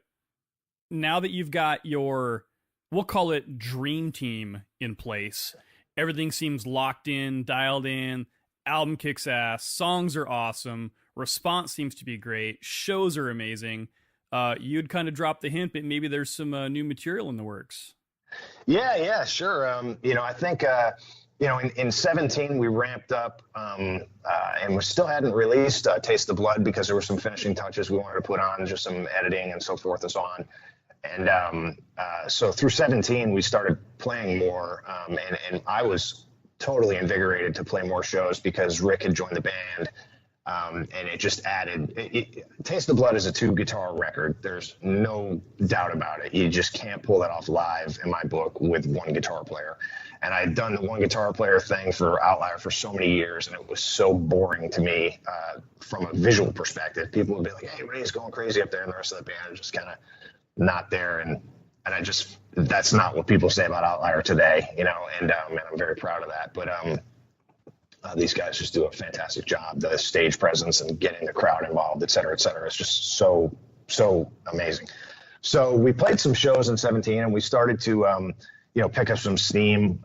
that you've got your, we'll call it dream team in place, everything seems locked in, dialed in, album kicks ass, songs are awesome, response seems to be great, shows are amazing. You'd kind of drop the hint, but maybe there's some new material in the works. Yeah, sure. I think, in 17 we ramped up, and we still hadn't released Taste the Blood because there were some finishing touches we wanted to put on, just some editing and so forth and so on. And so through 17 we started playing more, and I was totally invigorated to play more shows because Rick had joined the band, and it just added. Taste the Blood is a 2-guitar record. There's no doubt about it. You just can't pull that off live in my book with one guitar player. And I had done the one guitar player thing for Outlier for so many years, and it was so boring to me from a visual perspective. People would be like, "Hey, Ray's going crazy up there," and the rest of the band is just kind of not there. And I just, that's not what people say about Outlier today, and I'm very proud of that. But these guys just do a fantastic job. The stage presence and getting the crowd involved, et cetera, is just so amazing. So we played some shows in 17, and we started to pick up some steam,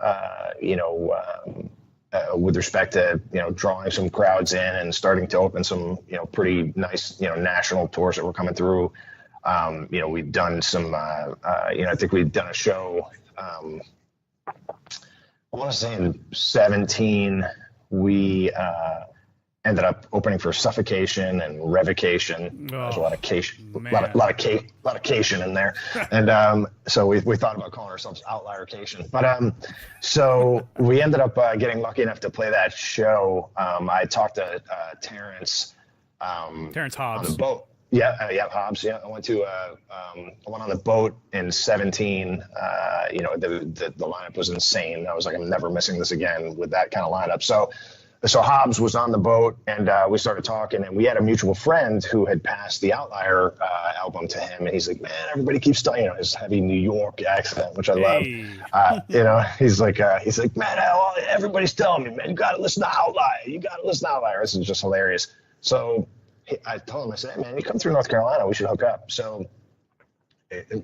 with respect to, drawing some crowds in and starting to open some, pretty nice, national tours that were coming through. We've done some, I think we've done a show I want to say in 17, we ended up opening for Suffocation and Revocation. There's a Oh lot of cation, man. lot of cation in there, and so we thought about calling ourselves Outlier Cation. But so we ended up getting lucky enough to play that show. I talked to Terrence Terrence on the Hobbs. boat. Yeah, Hobbs. Yeah, I went on the boat in 17. The lineup was insane. I was like, I'm never missing this again with that kind of lineup. So Hobbs was on the boat, and we started talking, and we had a mutual friend who had passed the Outlier album to him, and he's like, man, everybody keeps telling, his heavy New York accent, which I love. Hey. He's like, man, everybody's telling me, man, you got to listen to Outlier. You got to listen to Outlier. This is just hilarious. So I told him, I said, hey, man, you come through North Carolina, we should hook up. So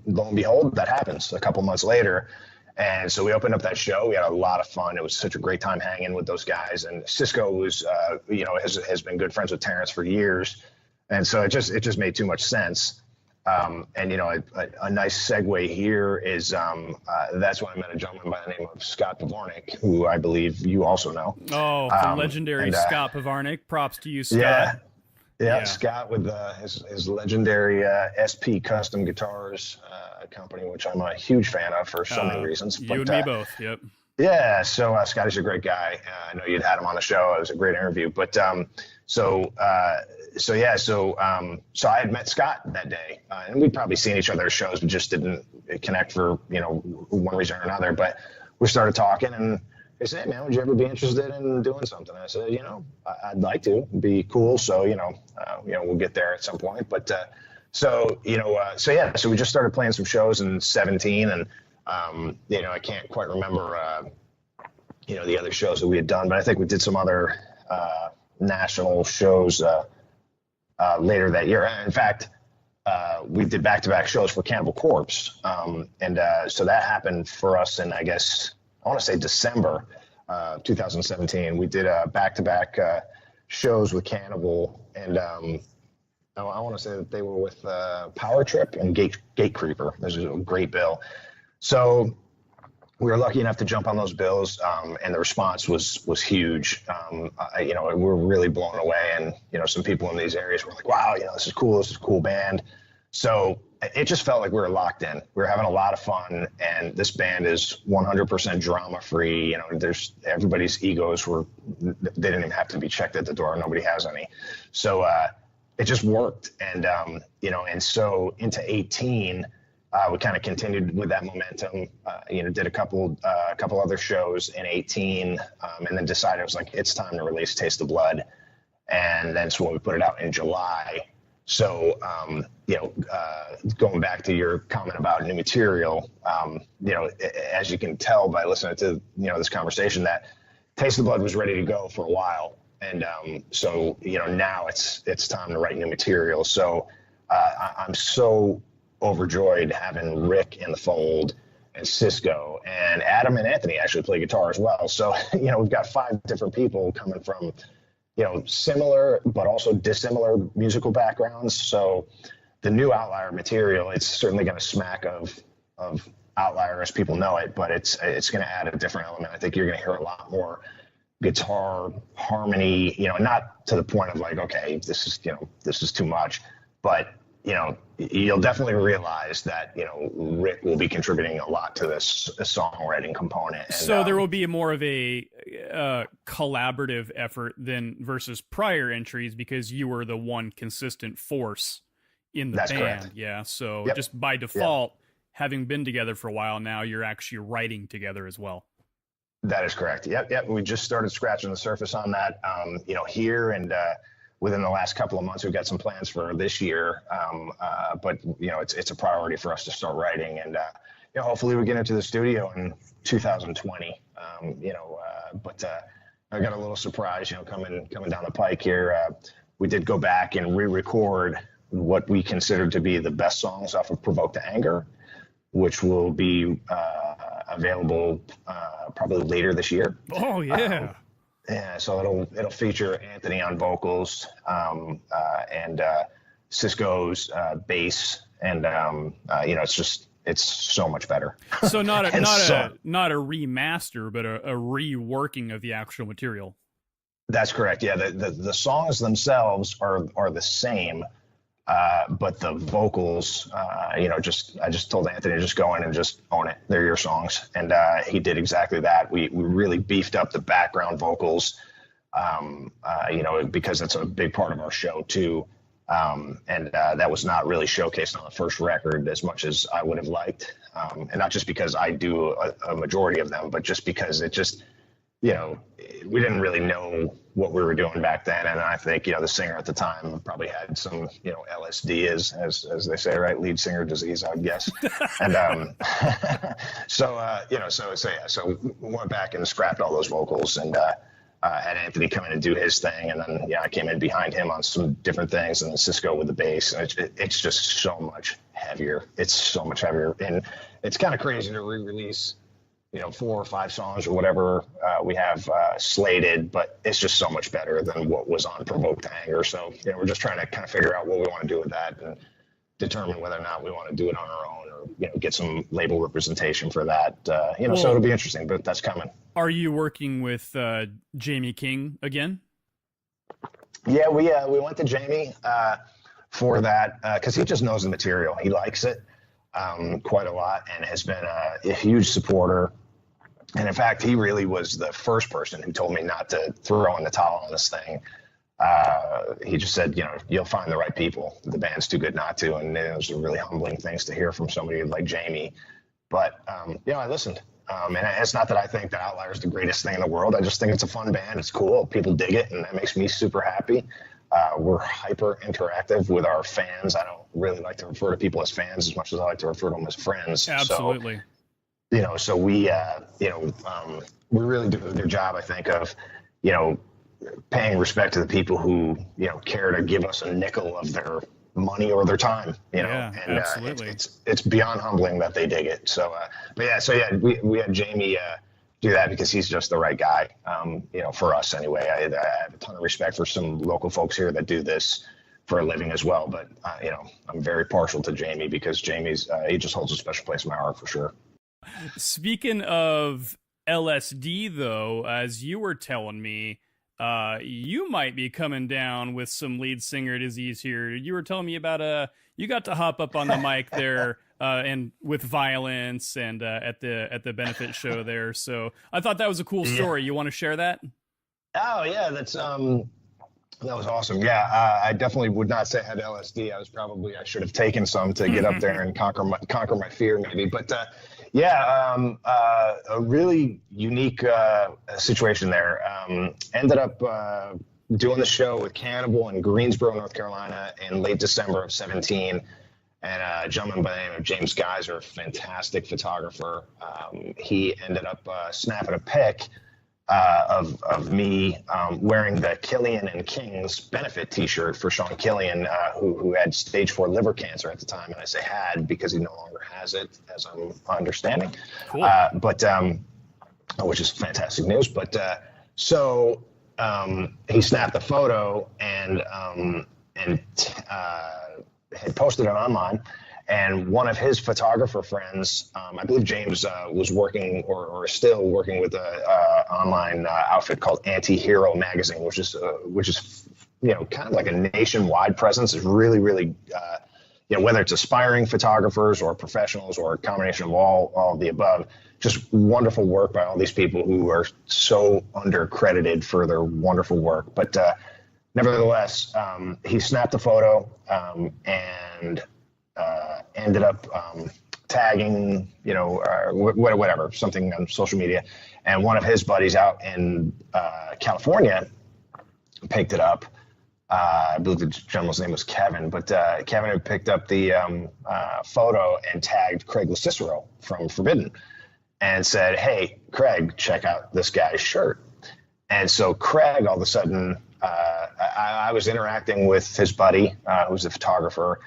lo and behold, that happens a couple months later. And so we opened up that show. We had a lot of fun. It was such a great time hanging with those guys. And Cisco was, has been good friends with Terrence for years. And so it just made too much sense. A nice segue here is that's when I met a gentleman by the name of Scott Dvornik, who I believe you also know. Oh, the legendary Scott Pavarnik. Props to you, Scott. Yeah, Scott with his legendary SP Custom Guitars company, which I'm a huge fan of for so many reasons. You and me both. Yep. Yeah, so Scotty's a great guy. I know you'd had him on the show. It was a great interview. But so I had met Scott that day, and we'd probably seen each other at shows, but just didn't connect for one reason or another. But we started talking, and he said, hey, man, would you ever be interested in doing something? I said, I'd like to. It'd be cool. So we'll get there at some point. But so we just started playing some shows in 17, and I can't quite remember the other shows that we had done, but I think we did some other national shows later that year. In fact, we did back-to-back shows for Cannibal Corpse, so that happened for us in, I guess, I want to say December 2017. We did back-to-back shows with Cannibal, and I want to say that they were with Power Trip and Gate Creeper. This is a great bill. So we were lucky enough to jump on those bills, and the response was huge. We were really blown away, and some people in these areas were like, "Wow, this is cool. This is a cool band." So it just felt like we were locked in. We were having a lot of fun, and this band is 100% drama free. There's everybody's egos they didn't even have to be checked at the door. Nobody has any. So it just worked, and so into 18. We kind of continued with that momentum, did a couple other shows in 18, and then decided it was like, it's time to release Taste of Blood. And that's when we put it out in July. So, going back to your comment about new material, as you can tell by listening to, this conversation, that Taste of Blood was ready to go for a while. And so, now it's time to write new material. So I'm so overjoyed having Rick in the fold and Cisco, and Adam and Anthony actually play guitar as well. So, we've got 5 different people coming from, similar but also dissimilar musical backgrounds. So the new Outlier material, it's certainly going to smack of Outlier as people know it, but it's going to add a different element. I think you're going to hear a lot more guitar harmony, not to the point of like, okay, this is too much, but you'll definitely realize that, Rick will be contributing a lot to this songwriting component. And, so there will be more of a collaborative effort than versus prior entries, because you were the one consistent force in the That's band. correct. Yeah. So Yep. just by default, having been together for a while now, you're actually writing together as well. That is correct. Yep. We just started scratching the surface on that, here, and within the last couple of months, we've got some plans for this year. But it's a priority for us to start writing, and hopefully we get into the studio in 2020. But I got a little surprise, coming down the pike here. We did go back and re-record what we considered to be the best songs off of Provoke to Anger, which will be available probably later this year. Oh yeah. Yeah, so it'll feature Anthony on vocals, and Cisco's bass, and it's so much better. So not a so, not a remaster, but a reworking of the actual material. That's correct. Yeah, the songs themselves are the same, but the vocals, I just told Anthony, just go in and just own it. They're your songs, and he did exactly that. We really beefed up the background vocals, because it's a big part of our show too. And that was not really showcased on the first record as much as I would have liked, and not just because I do a majority of them, but just because it just, we didn't really know what we were doing back then. And I think, the singer at the time probably had some, LSD as they say, right? Lead singer disease, I would guess. And so we went back and scrapped all those vocals and had Anthony come in and do his thing. And then, I came in behind him on some different things, and then Cisco with the bass. And it's just so much heavier. It's so much heavier. And it's kind of crazy to re-release 4 or 5 songs or whatever we have slated, but it's just so much better than what was on Provoked Anger. So, we're just trying to kind of figure out what we want to do with that and determine whether or not we want to do it on our own or, get some label representation for that. So it'll be interesting, but that's coming. Are you working with Jamie King again? Yeah, we went to Jamie for that because he just knows the material. He likes it quite a lot and has been a huge supporter. And in fact, he really was the first person who told me not to throw in the towel on this thing. He just said, you'll find the right people. The band's too good not to. And those are really humbling things to hear from somebody like Jamie. But, I listened. And it's not that I think that Outlier is the greatest thing in the world. I just think it's a fun band. It's cool. People dig it, and that makes me super happy. We're hyper interactive with our fans. I don't really like to refer to people as fans as much as I like to refer to them as friends. Absolutely. So we really do a good job, I think, of, paying respect to the people who, care to give us a nickel of their money or their time, Yeah, and absolutely. It's beyond humbling that they dig it. So, we had Jamie do that because he's just the right guy, for us anyway. I have a ton of respect for some local folks here that do this for a living as well. But, I'm very partial to Jamie because Jamie's, he just holds a special place in my heart for sure. Speaking of LSD, though, as you were telling me, you might be coming down with some lead singer disease here. You were telling me about you got to hop up on the mic there and with Violence and at the benefit show there. So I thought that was a cool story. You want to share that? Oh yeah, that was awesome. Yeah, I definitely would not say I had LSD. I should have taken some to get up there and conquer my fear maybe. But a really unique situation there. Ended up doing the show with Cannibal in Greensboro, North Carolina in late December of 2017. And a gentleman by the name of James Geyser, fantastic photographer. He ended up snapping a pic of me wearing the Killian and Kings benefit T-shirt for Sean Killian, who had stage 4 liver cancer at the time, and I say had because he no longer has it, as I'm understanding. Cool. Which is fantastic news. But he snapped the photo and had posted it online. And one of his photographer friends, I believe James was working or is still working with an online outfit called Anti-Hero Magazine, which is kind of like a nationwide presence. It's really, really, whether it's aspiring photographers or professionals or a combination of all of the above, just wonderful work by all these people who are so undercredited for their wonderful work. But nevertheless, he snapped a photo and ended up tagging, whatever, something on social media. And one of his buddies out in California picked it up. I believe the gentleman's name was Kevin, but Kevin had picked up the photo and tagged Craig LaCicero from Forbidden and said, "Hey, Craig, check out this guy's shirt." And so Craig, all of a sudden, I was interacting with his buddy, who's a photographer.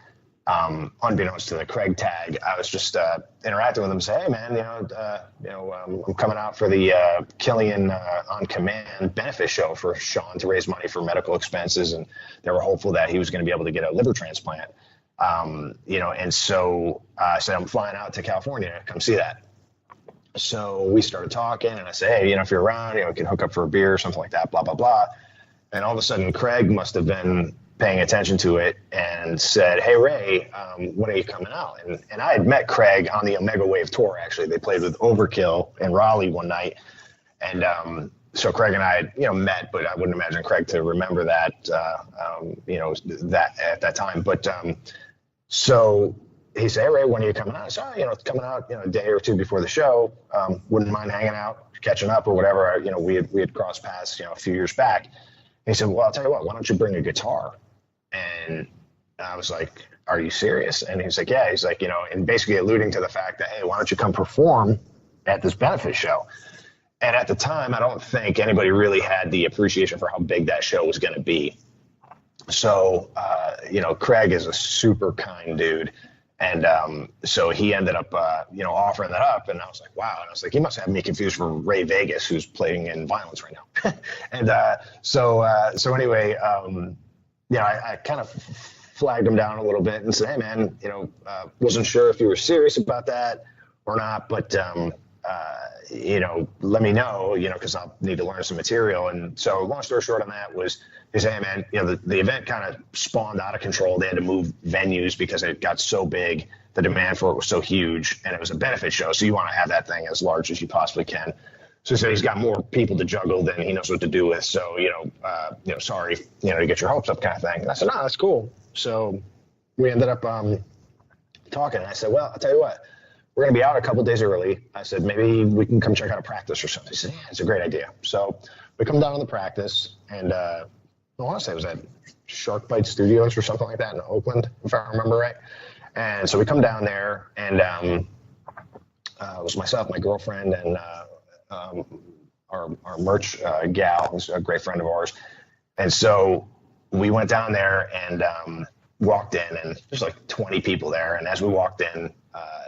Unbeknownst to the Craig tag, I was just interacting with him, say, "Hey, man, I'm coming out for the Killian on Command benefit show for Sean to raise money for medical expenses, and they were hopeful that he was going to be able to get a liver transplant." And so I said, I'm flying out to California to come see that. So we started talking, and I said, hey, if you're around, we can hook up for a beer or something like that, blah, blah, blah. And all of a sudden, Craig must have been paying attention to it and said, hey, Ray, when are you coming out? And I had met Craig on the Omega Wave tour, actually. They played with Overkill in Raleigh one night. And so Craig and I had, met, but I wouldn't imagine Craig to remember that, that at that time. But so he said, hey, Ray, when are you coming out? I said, it's coming out, a day or two before the show. Wouldn't mind hanging out, catching up or whatever. We had crossed paths, a few years back. And he said, well, I'll tell you what, why don't you bring a guitar? And I was like, are you serious? And he's like, yeah. He's like, and basically alluding to the fact that, hey, why don't you come perform at this benefit show? And at the time, I don't think anybody really had the appreciation for how big that show was going to be. So, Craig is a super kind dude. And so he ended up, offering that up. And I was like, wow. And I was like, he must have me confused for Ray Vegas, who's playing in Violence right now. And so anyway, I kind of flagged him down a little bit and said, hey, man, wasn't sure if you were serious about that or not, but, let me know, because I'll need to learn some material. And so long story short on that was, he said, hey, man, the event kind of spawned out of control. They had to move venues because it got so big. The demand for it was so huge, and it was a benefit show. So you want to have that thing as large as you possibly can. So he said he's got more people to juggle than he knows what to do with. So, sorry, to get your hopes up kind of thing. And I said, no, that's cool. So we ended up talking. And I said, well, I'll tell you what. We're going to be out a couple days early. I said, maybe we can come check out a practice or something. He said, yeah, it's a great idea. So we come down to the practice, and I want to say it was at Shark Bite Studios or something like that in Oakland, if I remember right. And so we come down there, and it was myself, my girlfriend, and our merch gal, who's a great friend of ours. And so we went down there and walked in, and there's like 20 people there. And as we walked in,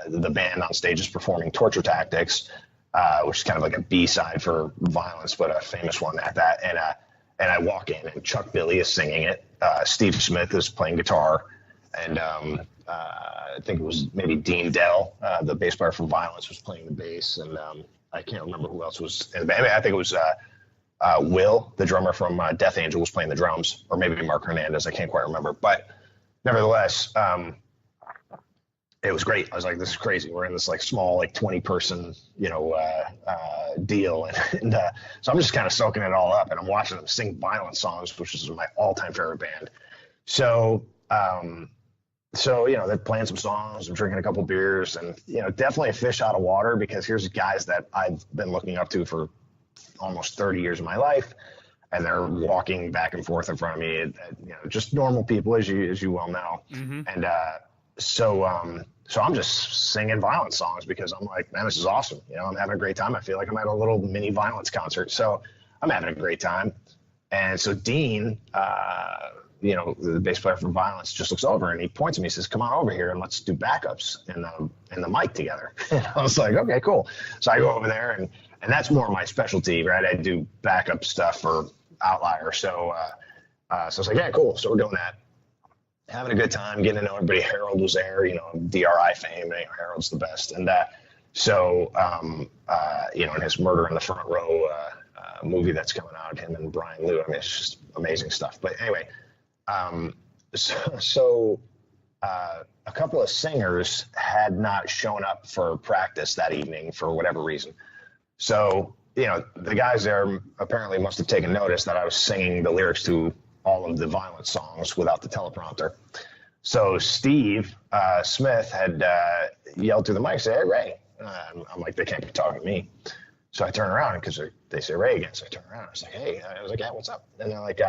the band on stage is performing Torture Tactics, which is kind of like a B-side for Violence, but a famous one at that. And I walk in, and Chuck Billy is singing it. Steve Smith is playing guitar, and I think it was maybe Dean Dell, the bass player from Violence, was playing the bass, and I can't remember who else was in the band. I think it was Will, the drummer from Death Angel, was playing the drums, or maybe Mark Hernandez. I can't quite remember, but nevertheless, it was great. I was like, this is crazy. We're in this like small, like 20-person, deal. And so I'm just kind of soaking it all up, and I'm watching them sing Violence songs, which is my all-time favorite band. So, they're playing some songs, I'm drinking a couple beers, and, definitely a fish out of water, because here's guys that I've been looking up to for almost 30 years of my life. And they're walking back and forth in front of me, just normal people, as you well know. Mm-hmm. And so I'm just singing Violence songs because I'm like, man, this is awesome. I'm having a great time. I feel like I'm at a little mini Violence concert. So I'm having a great time. And so Dean, the bass player from Violence, just looks over and he points at me. He says, come on over here and let's do backups in the mic together. And I was like, okay, cool. So I go over there, and that's more my specialty, right? I do backup stuff for Outlier. So I was like, yeah, cool. So we're doing that. Having a good time, getting to know everybody. Harold was there, DRI fame. Harold's the best. And in his Murder in the Front Row movie that's coming out, him and Brian Liu, it's just amazing stuff. But anyway, a couple of singers had not shown up for practice that evening for whatever reason. So, the guys there apparently must have taken notice that I was singing the lyrics to all of the Violence songs without the teleprompter. So Steve Smith had yelled through the mic, say, hey, Ray. I'm like, they can't be talking to me. So I turn around because they say Ray again. So I turn around. I was like, hey. I was like, yeah, what's up? And they're like,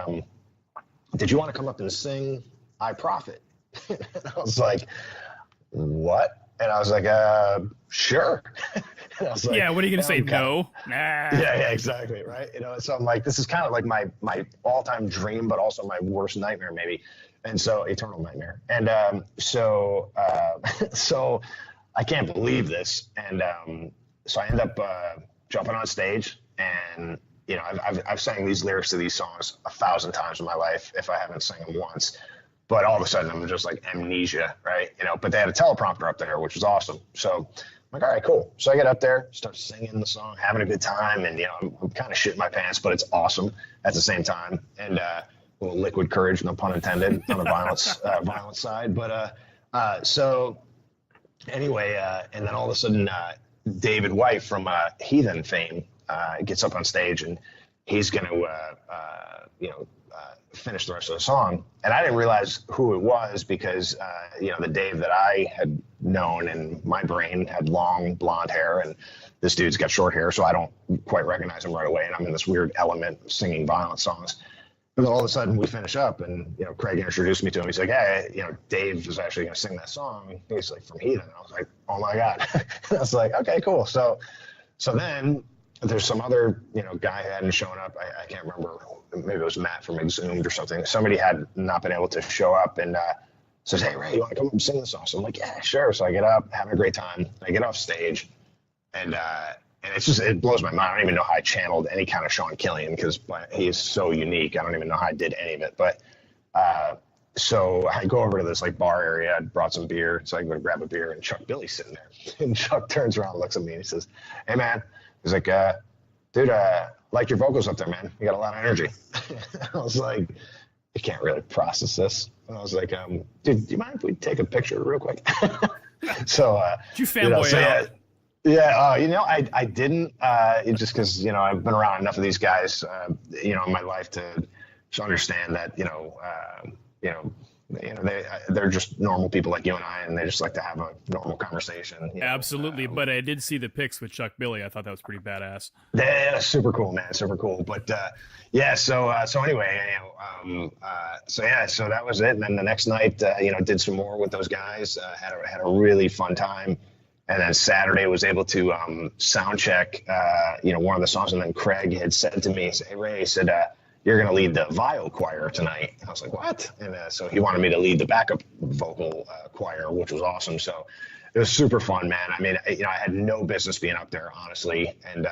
did you want to come up and sing I Prophet? And I was like, what? And I was like, sure. And I was like, yeah, what are you going to say? No? Nah. Yeah, exactly. Right. So I'm like, this is kind of like my all-time dream, but also my worst nightmare, maybe. And so eternal nightmare. And so I can't believe this. And so I end up jumping on stage, and, I've sang these lyrics to these songs 1,000 times in my life if I haven't sang them once. but all of a sudden I'm just like amnesia, right? But they had a teleprompter up there, which was awesome. So I'm like, all right, cool. So I get up there, start singing the song, having a good time, and I'm kind of shitting my pants, but it's awesome at the same time. And a little liquid courage, no pun intended, on the violence side. But so anyway, and then all of a sudden, David White from Heathen fame gets up on stage, and he's going to, finish the rest of the song. And I didn't realize who it was because, the Dave that I had known in my brain had long blonde hair, and this dude's got short hair, so I don't quite recognize him right away. And I'm in this weird element singing violent songs. And then all of a sudden we finish up, and Craig introduced me to him. He's like, "Hey, Dave is actually going to sing that song." He's like, "From Heathen." And I was like, "Oh my God!" I was like, "Okay, cool." So then there's some other guy who hadn't shown up. I can't remember. Maybe it was Matt from Exhumed or something. Somebody had not been able to show up, and says, "Hey Ray, you want to come up and sing the song?" So I'm like, "Yeah, sure." So I get up, having a great time. I get off stage, and it blows my mind. I don't even know how I channeled any kind of Sean Killian because he is so unique. I don't even know how I did any of it. But so I go over to this bar area. I brought some beer, so I go to grab a beer, and Chuck Billy's sitting there. And Chuck turns around, looks at me, and he says, "Hey man," he's like, "Dude, like your vocals up there, man. You got a lot of energy." I was like, I can't really process this. And I was like, "Dude, do you mind if we take a picture real quick?" So did you fanboy out? Yeah, I didn't, just because, I've been around enough of these guys, in my life to understand that, they're just normal people like you and I, and they just like to have a normal conversation. Absolutely, but I did see the pics with Chuck Billy. I thought that was pretty badass. Yeah, super cool, man, super cool. But so anyway, so that was it. And then the next night, did some more with those guys. Had a really fun time. And then Saturday was able to sound check, one of the songs. And then Craig had said to me, "Hey Ray," he said, "You're going to lead the viol choir tonight." I was like, "What?" And so he wanted me to lead the backup vocal choir, which was awesome. So it was super fun, man. I mean, I had no business being up there, honestly. And,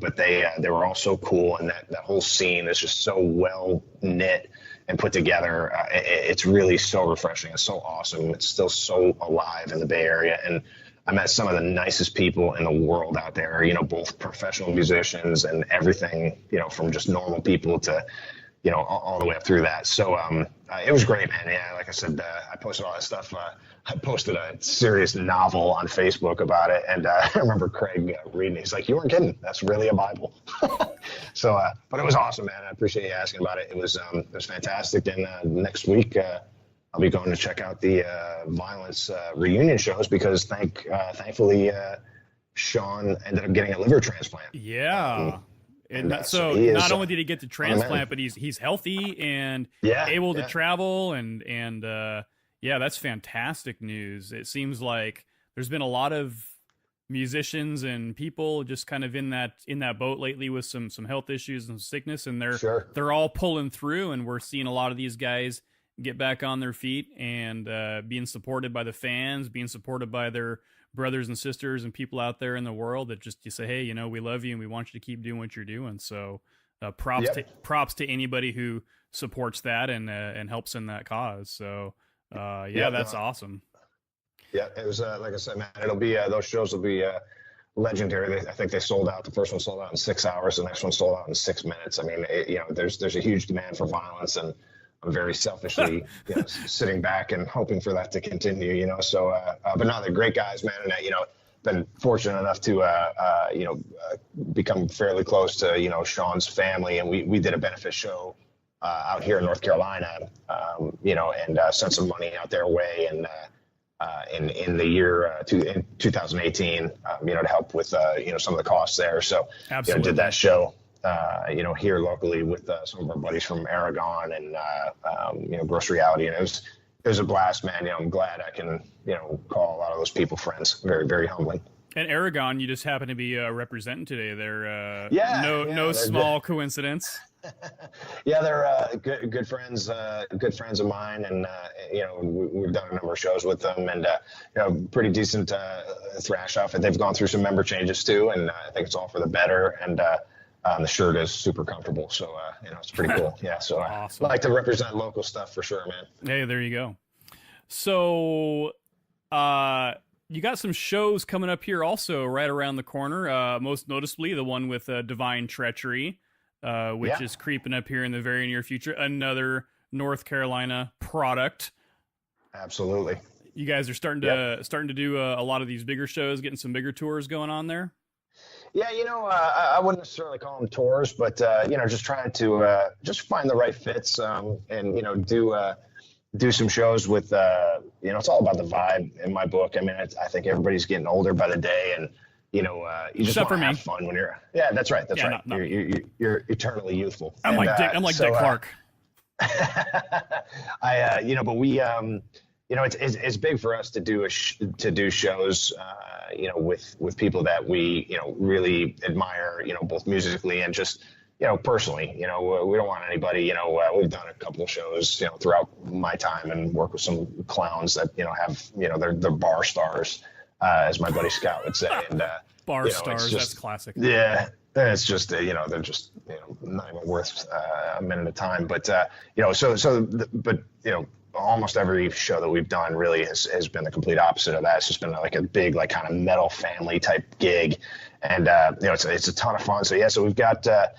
but they were all so cool. And that whole scene is just so well knit and put together. It's really so refreshing. It's so awesome. It's still so alive in the Bay Area. And I met some of the nicest people in the world out there, both professional musicians and everything, from just normal people to, all the way up through that. So it was great, man. Yeah, like I said, I posted all that stuff. I posted a serious novel on Facebook about it. And I remember Craig reading it. He's like, "You weren't kidding. That's really a Bible." So, but it was awesome, man. I appreciate you asking about it. It was fantastic. And next week, I'll be going to check out the Violence reunion shows because thankfully Sean ended up getting a liver transplant. Yeah. So not only did he get the transplant, but he's healthy and able to travel and that's fantastic news. It seems like there's been a lot of musicians and people just kind of in that boat lately with some health issues and sickness, and they're all pulling through, and we're seeing a lot of these guys get back on their feet and being supported by the fans, being supported by their brothers and sisters and people out there in the world that just you say, "Hey, we love you and we want you to keep doing what you're doing." So props to anybody who supports that and helps in that cause. So that's awesome. Yeah, it was like I said, man, it'll be those shows will be legendary. I think they sold out. The first one sold out in 6 hours. The next one sold out in 6 minutes. I mean, there's a huge demand for violence, and I'm very selfishly, sitting back and hoping for that to continue, So, but no, they're great guys, man. And, been fortunate enough to, become fairly close to, Sean's family. And we did a benefit show out here in North Carolina, and sent some money out their way. And in the year in 2018, to help with, some of the costs there. So, did that show. Here locally with some of our buddies from Aragon and, Gross Reality. And it was a blast, man. I'm glad I can, call a lot of those people friends. Very, very humbling. And Aragon, you just happen to be representing today. They're no they're small good. Coincidence. Yeah, they're good friends of mine. And, we've done a number of shows with them and, pretty decent thrash outfit. They've gone through some member changes too. And I think it's all for the better. And, The shirt is super comfortable, so it's pretty cool. Yeah, so I Awesome. like to represent local stuff for sure, man. Hey, there you go. So, you got some shows coming up here also right around the corner. Most noticeably, the one with Divine Treachery, which Yeah, is creeping up here in the very near future. Another North Carolina product. absolutely. You guys are starting to do a lot of these bigger shows, getting some bigger tours going on there. Yeah, I wouldn't necessarily call them tours, but just trying to just find the right fits, and do some shows with it's all about the vibe in my book. I mean, I think everybody's getting older by the day, and you just Except want for to me. have fun when you're. Yeah, that's right. That's Yeah, right. not me. You're eternally youthful. I'm And, like Dick. I'm like so, Dick Clark. but we, it's big for us to do shows, with people that we, really admire, both musically and just, personally. We don't want anybody. We've done a couple of shows, throughout my time and work with some clowns that, have, they're bar stars, as my buddy Scott would say, and Bar it's stars. just, That's classic. yeah, it's just they're just not even worth a minute of time. But almost every show that we've done really has been the complete opposite of that. It's just been like a big like kind of metal family type gig, and it's a ton of fun. So yeah, so we've got a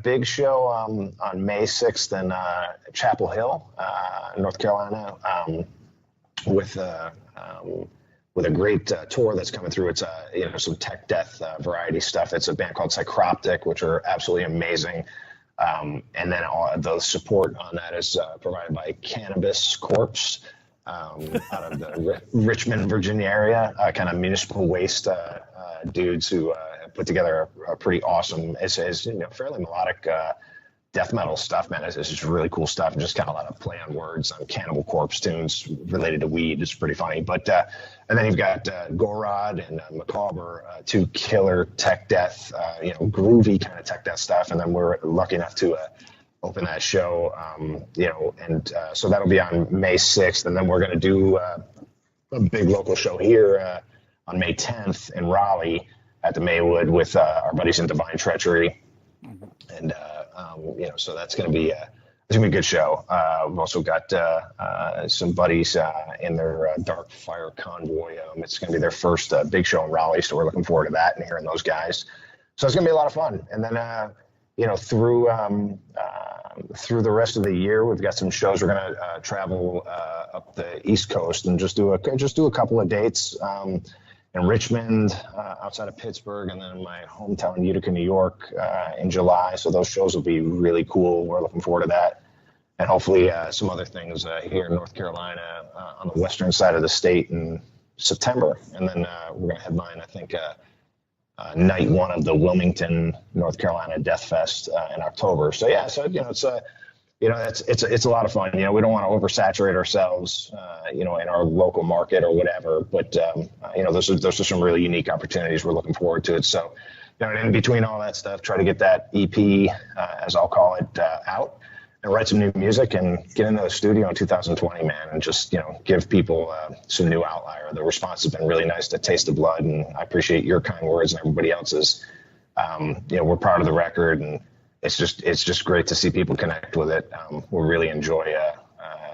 big show on May 6th in Chapel Hill, North Carolina, with a great tour that's coming through. It's some tech death variety stuff. It's a band called Psychroptic, which are absolutely amazing. And then all the support on that is provided by Cannabis Corpse, out of the Richmond, Virginia area, kind of municipal waste dudes who have put together a pretty awesome, it's fairly melodic death metal stuff, man. It's just really cool stuff, and just kind of a lot of play on words on Cannibal Corpse tunes related to weed. It's pretty funny. But and then you've got Gorod and Macabre, two killer tech death, groovy kind of tech death stuff. And then we're lucky enough to open that show, so that'll be on May 6th. And then we're going to do a big local show here on May 10th in Raleigh at the Maywood with our buddies in Divine Treachery. And so that's going to be a good show. We've also got some buddies in their Dark Fire Convoy. It's going to be their first big show in Raleigh, so we're looking forward to that and hearing those guys. So it's going to be a lot of fun. And then through the rest of the year, we've got some shows. We're going to travel up the East Coast and just do a couple of dates. In Richmond, outside of Pittsburgh, and then in my hometown, Utica, New York, in July. So those shows will be really cool. We're looking forward to that. And hopefully some other things here in North Carolina on the western side of the state in September. And then we're going to headline, I think, night one of the Wilmington, North Carolina Death Fest in October. So yeah, it's a lot of fun. We don't want to oversaturate ourselves, in our local market or whatever. But those are some really unique opportunities. We're looking forward to it. So, and in between all that stuff, try to get that EP, as I'll call it, out and write some new music and get into the studio in 2020, man, and just give people some new Outliar. The response has been really nice to Taste of Blood, and I appreciate your kind words and everybody else's. We're proud of the record, and it's just great to see people connect with it. We really enjoy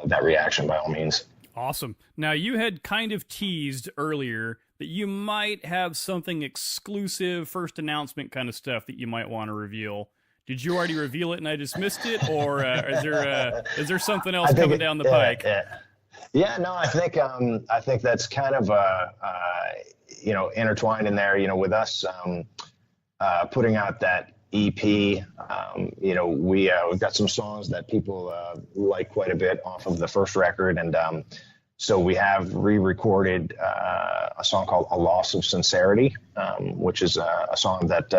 that reaction by all means. Awesome. Now, you had kind of teased earlier that you might have something exclusive, first announcement kind of stuff that you might want to reveal. Did you already reveal it and I just missed it, or is there something else coming down the pike? Yeah, no, I think that's kind of intertwined in there. With us putting out that EP, we've got some songs that people like quite a bit off of the first record, and so we have re-recorded a song called "A Loss of Sincerity," which is a song that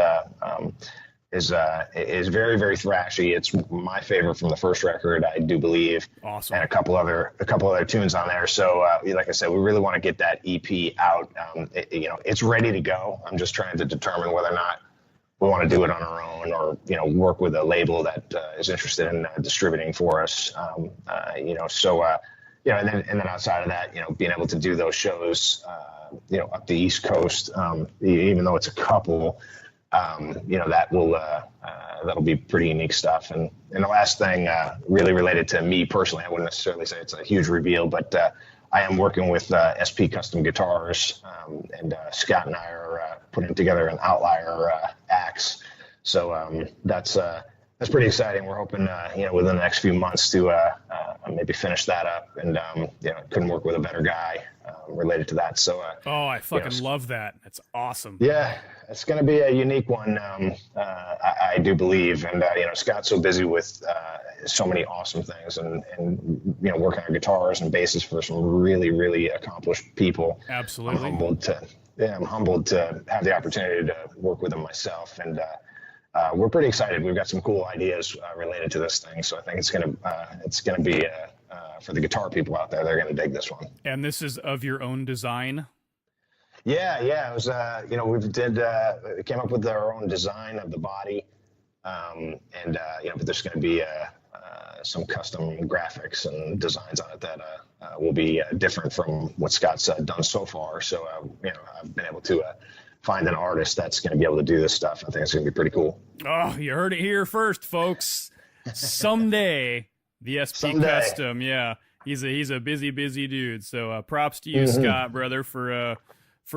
is very, very thrashy. It's my favorite from the first record, I do believe. Awesome. And a couple other tunes on there. So like I said, we really want to get that EP out. It's ready to go. I'm just trying to determine whether or not we want to do it on our own, or work with a label that is interested in distributing for us. And then outside of that, being able to do those shows, up the East Coast, even though it's a couple, that'll be pretty unique stuff. And the last thing, really related to me personally, I wouldn't necessarily say it's a huge reveal, but I am working with SP Custom Guitars, and Scott and I are putting together an Outliar axe. So that's pretty exciting. We're hoping, within the next few months to maybe finish that up, and couldn't work with a better guy related to that. So I fucking love that. That's awesome. Yeah, it's going to be a unique one, I do believe. And Scott's so busy with so many awesome things, and working on guitars and basses for some really, really accomplished people. Absolutely. I'm humbled to have the opportunity to work with them myself, and we're pretty excited. We've got some cool ideas related to this thing, so I think it's gonna be for the guitar people out there. They're gonna dig this one. And this is of your own design? Yeah. It was we came up with our own design of the body, but there's gonna be some custom graphics and designs on it that will be different from what Scott's done so far. So I've been able to find an artist that's going to be able to do this stuff. I think it's going to be pretty cool. Oh, you heard it here first, folks. Someday, the SP Custom, yeah, he's a busy dude. So props to you, Scott, brother, for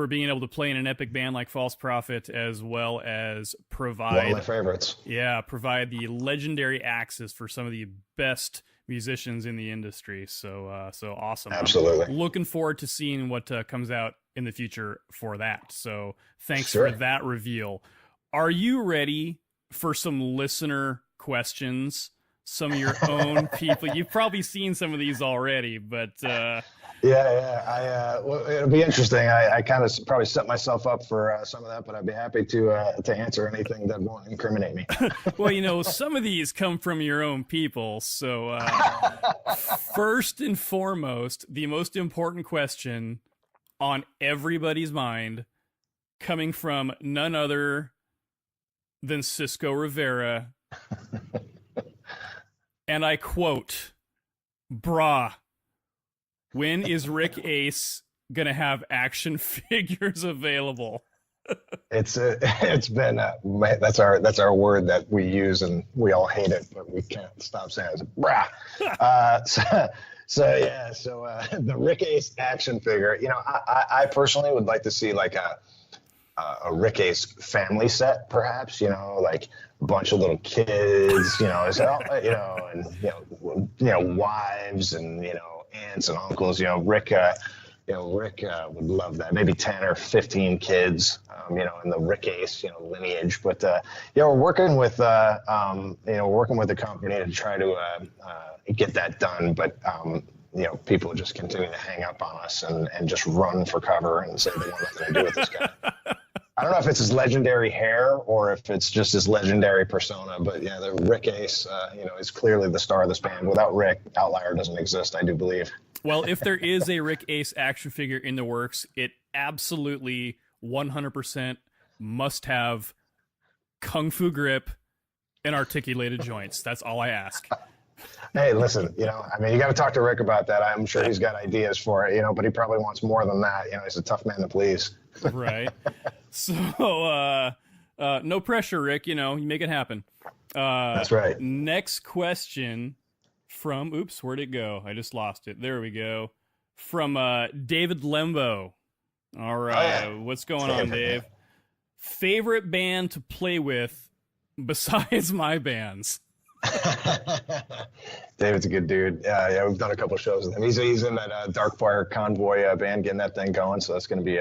being able to play in an epic band like False Prophet, as well as provide one of my favorites. Yeah, provide the legendary axes for some of the best musicians in the industry. So awesome. Absolutely. I'm looking forward to seeing what comes out in the future for that. So thanks for that reveal. Are you ready for some listener questions? Some of your own people. You've probably seen some of these already, but it'll be interesting. I kind of probably set myself up for some of that, but I'd be happy to answer anything that won't incriminate me. Well, some of these come from your own people. So first and foremost, the most important question on everybody's mind, coming from none other than Cisco Rivera. And I quote, "Brah, when is Rick Ace gonna have action figures available?" It's been that's our word that we use, and we all hate it, but we can't stop saying it. It's brah. The Rick Ace action figure. I personally would like to see like a Rick Ace family set, perhaps. Like a bunch of little kids. Wives and aunts and uncles. Rick would love that. Maybe 10 or 15 kids, in the Rick Ace, lineage. But we're working with the company to try to get that done. But people just continue to hang up on us and just run for cover and say they want nothing to do with this guy. I don't know if it's his legendary hair or if it's just his legendary persona, but the Rick Ace, is clearly the star of this band. Without Rick, Outlier doesn't exist, I do believe. Well, if there is a Rick Ace action figure in the works, it absolutely 100% must have kung fu grip and articulated joints. That's all I ask. Hey, listen, you got to talk to Rick about that. I'm sure he's got ideas for it, but he probably wants more than that. He's a tough man to please. Right. So, no pressure, Rick. You make it happen. That's right. Next question from, oops, where'd it go? I just lost it. There we go. From David Lembo. All right. What's going on, Dave? Favorite band to play with besides my bands? David's a good dude. Yeah, we've done a couple shows with him. He's in that Darkfire Convoy band, getting that thing going. So that's going to be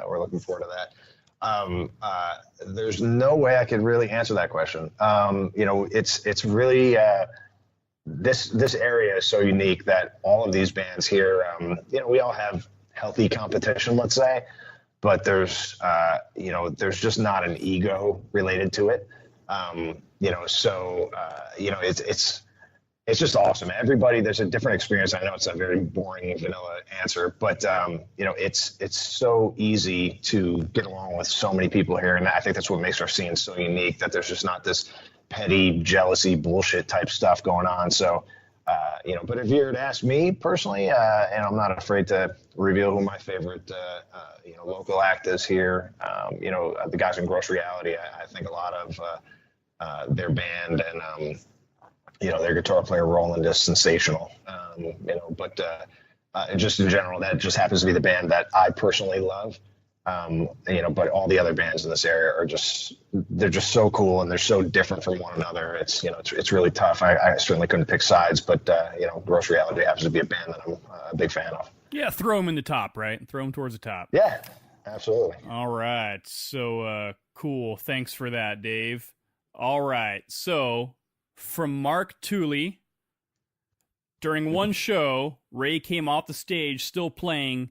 we're looking forward to that. There's no way I could really answer that question. It's really this area is so unique that all of these bands here, we all have healthy competition, let's say, but there's just not an ego related to it. It's just awesome. Everybody, there's a different experience. I know it's a very boring, vanilla answer, but it's so easy to get along with so many people here, and I think that's what makes our scene so unique. That there's just not this petty jealousy bullshit type stuff going on. So But if you were to ask me personally, and I'm not afraid to reveal who my favorite, local act is here. The guys in Gross Reality, I think a lot of their band and, their guitar player Roland is sensational. Just in general, that just happens to be the band that I personally love. But all the other bands in this area they're just so cool and they're so different from one another. It's really tough. I certainly couldn't pick sides, but, Gross Reality happens to be a band that I'm a big fan of. Yeah, throw them in the top, right? Throw them towards the top. Yeah, absolutely. All right. So, cool. Thanks for that, Dave. All right. So, from Mark Tooley, during one show, Ray came off the stage still playing,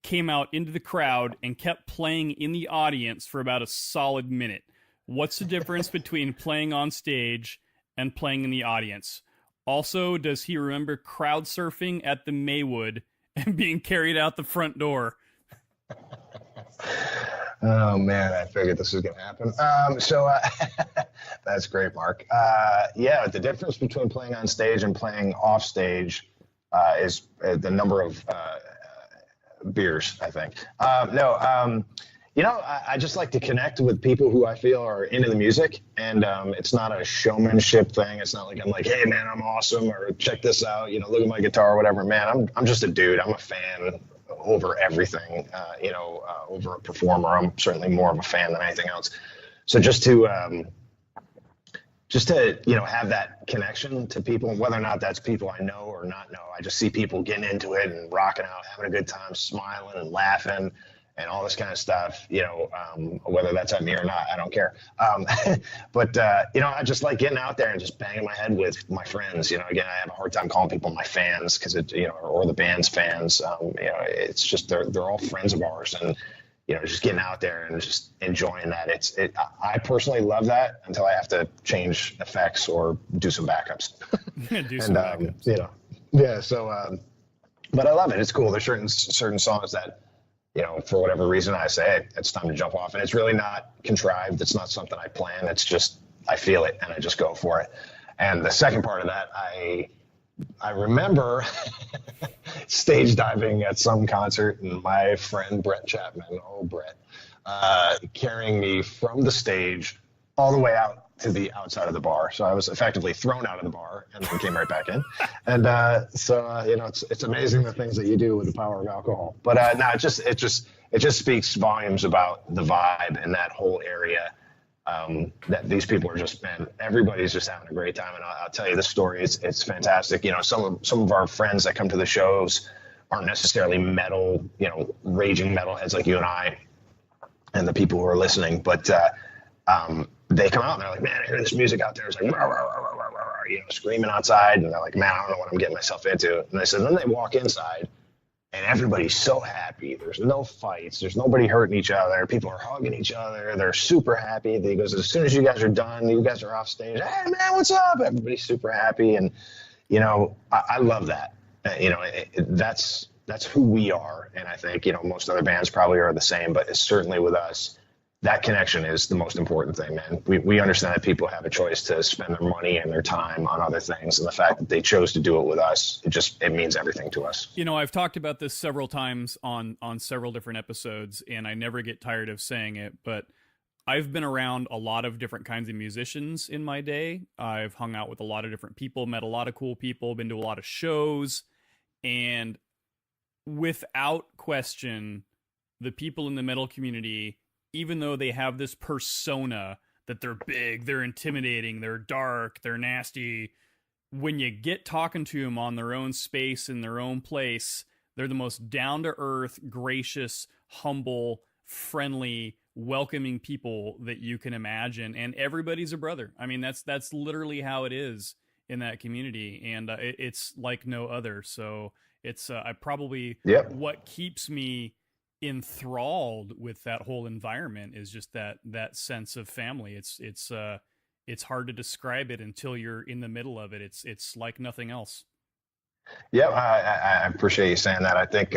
came out into the crowd, and kept playing in the audience for about a solid minute. What's the difference between playing on stage and playing in the audience? Also, does he remember crowd surfing at the Maywood and being carried out the front door? Oh man, I figured this was going to happen. That's great, Mark. The difference between playing on stage and playing off stage is the number of beers, I think. I just like to connect with people who I feel are into the music, and it's not a showmanship thing. It's not like I'm like, hey man, I'm awesome, or check this out, look at my guitar or whatever. Man, I'm just a dude. I'm a fan over everything, over a performer. I'm certainly more of a fan than anything else. So just to have that connection to people, whether or not that's people I know or not know, I just see people getting into it and rocking out, having a good time, smiling and laughing and all this kind of stuff, whether that's at me or not, I don't care. I just like getting out there and just banging my head with my friends. Again, I have a hard time calling people my fans because or the band's fans. It's just, they're all friends of ours, and, just getting out there and just enjoying that. I personally love that until I have to change effects or do some backups. But I love it. It's cool. There's certain songs that, for whatever reason, I say, hey, it's time to jump off. And it's really not contrived. It's not something I plan. It's just, I feel it and I just go for it. And the second part of that, I remember stage diving at some concert, and my friend Brett Chapman, Brett, carrying me from the stage all the way out to the outside of the bar. So I was effectively thrown out of the bar and then came right back in. And it's amazing the things that you do with the power of alcohol. But it just speaks volumes about the vibe in that whole area. That these people are just, man, everybody's just having a great time. And I'll tell you the story. It's fantastic. Some of our friends that come to the shows aren't necessarily metal, raging metalheads like you and I and the people who are listening, but they come out and they're like, man, I hear this music out there. It's like, rah, rah, rah, rah, rah, rah, screaming outside. And they're like, man, I don't know what I'm getting myself into. And I said, then they walk inside and everybody's so happy. There's no fights. There's nobody hurting each other. People are hugging each other. They're super happy. He goes, as soon as you guys are done, you guys are off stage. Hey man, what's up? Everybody's super happy. And, I love that. That's who we are. And I think, most other bands probably are the same, but it's certainly with us, that connection is the most important thing, man. We understand that people have a choice to spend their money and their time on other things. And the fact that they chose to do it with us, it means everything to us. I've talked about this several times on several different episodes, and I never get tired of saying it, but I've been around a lot of different kinds of musicians in my day. I've hung out with a lot of different people, met a lot of cool people, been to a lot of shows, and without question, the people in the metal community, even though they have this persona that they're big, they're intimidating, they're dark, they're nasty, when you get talking to them on their own space, in their own place, they're the most down-to-earth, gracious, humble, friendly, welcoming people that you can imagine. And everybody's a brother. I mean, that's literally how it is in that community. And it's like no other. So it's what keeps me enthralled with that whole environment is just that sense of family. It's hard to describe it until you're in the middle of it. It's like nothing else. Yeah, I appreciate you saying that. I think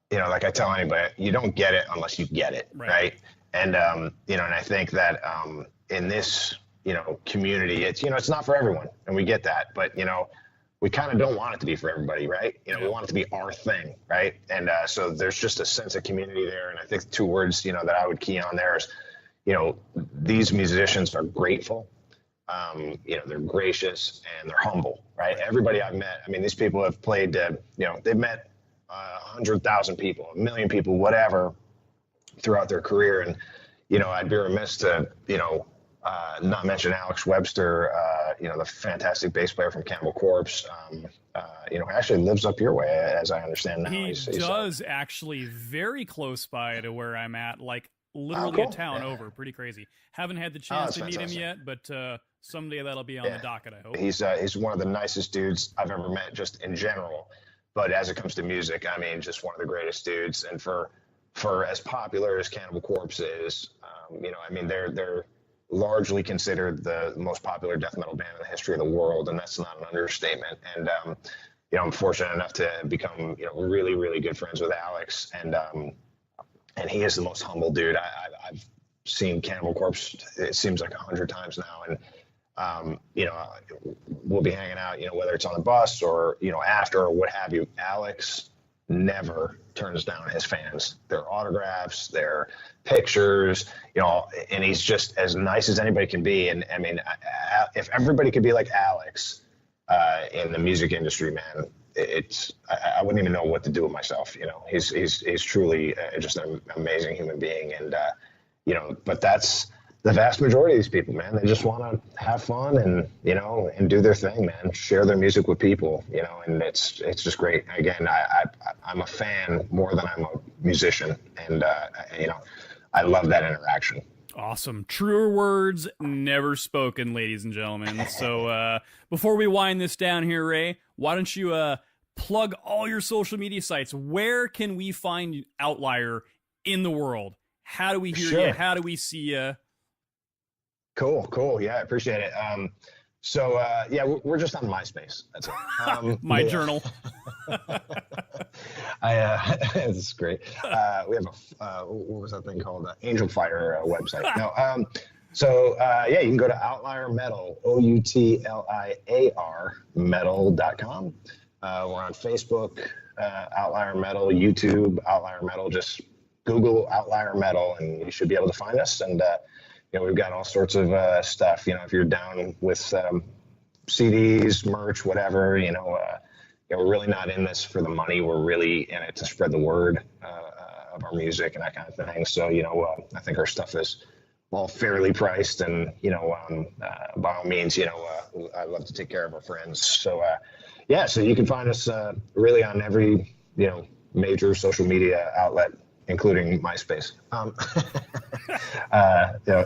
like I tell anybody, you don't get it unless you get it, right? And and I think that in this community. It's, it's not for everyone, and we get that, but, we kind of don't want it to be for everybody, right? We want it to be our thing, right? And so there's just a sense of community there. And I think the two words, that I would key on there is, these musicians are grateful, they're gracious, and they're humble, right? Everybody I've met, these people have played, they've met 100,000 people, 1 million people, whatever, throughout their career. And, I'd be remiss to, not mention Alex Webster, the fantastic bass player from Cannibal Corpse, actually lives up your way, as I understand now. He does actually, very close by to where I'm at, like literally a town over. Pretty crazy. Haven't had the chance to meet him yet, but someday that'll be on the docket, I hope. He's one of the nicest dudes I've ever met, just in general. But as it comes to music, just one of the greatest dudes. And for as popular as Cannibal Corpse is, they're largely considered the most popular death metal band in the history of the world, and that's not an understatement. And I'm fortunate enough to become really, really good friends with Alex, and he is the most humble dude. I've seen Cannibal Corpse, it seems like 100 times now, and we'll be hanging out, whether it's on the bus or after or what have you. Alex never turns down his fans, their autographs, their pictures, and he's just as nice as anybody can be. And if everybody could be like Alex in the music industry, man, I wouldn't even know what to do with myself. He's truly just an amazing human being. And but that's the vast majority of these people, man. They just want to have fun and and do their thing, man. Share their music with people, and it's just great. Again, I'm a fan more than I'm a musician, and I love that interaction. Awesome. Truer words never spoken, ladies and gentlemen. So before we wind this down here, Ray, why don't you plug all your social media sites? Where can we find Outliar in the world? How do we hear you? How do we see you? Cool. Yeah, I appreciate it. We're just on MySpace. That's it. My journal. This is great. We have what was that thing called? Angel Fire website. No. You can go to Outliar Metal, OUTLIAR metal.com. We're on Facebook, Outliar Metal, YouTube, Outliar Metal. Just Google Outliar Metal, and you should be able to find us. And we've got all sorts of stuff. If you're down with CDs, merch, whatever, we're really not in this for the money. We're really in it to spread the word of our music and that kind of thing. So, I think our stuff is all fairly priced, and, by all means, I love to take care of our friends. So, so you can find us really on every, major social media outlet, including MySpace,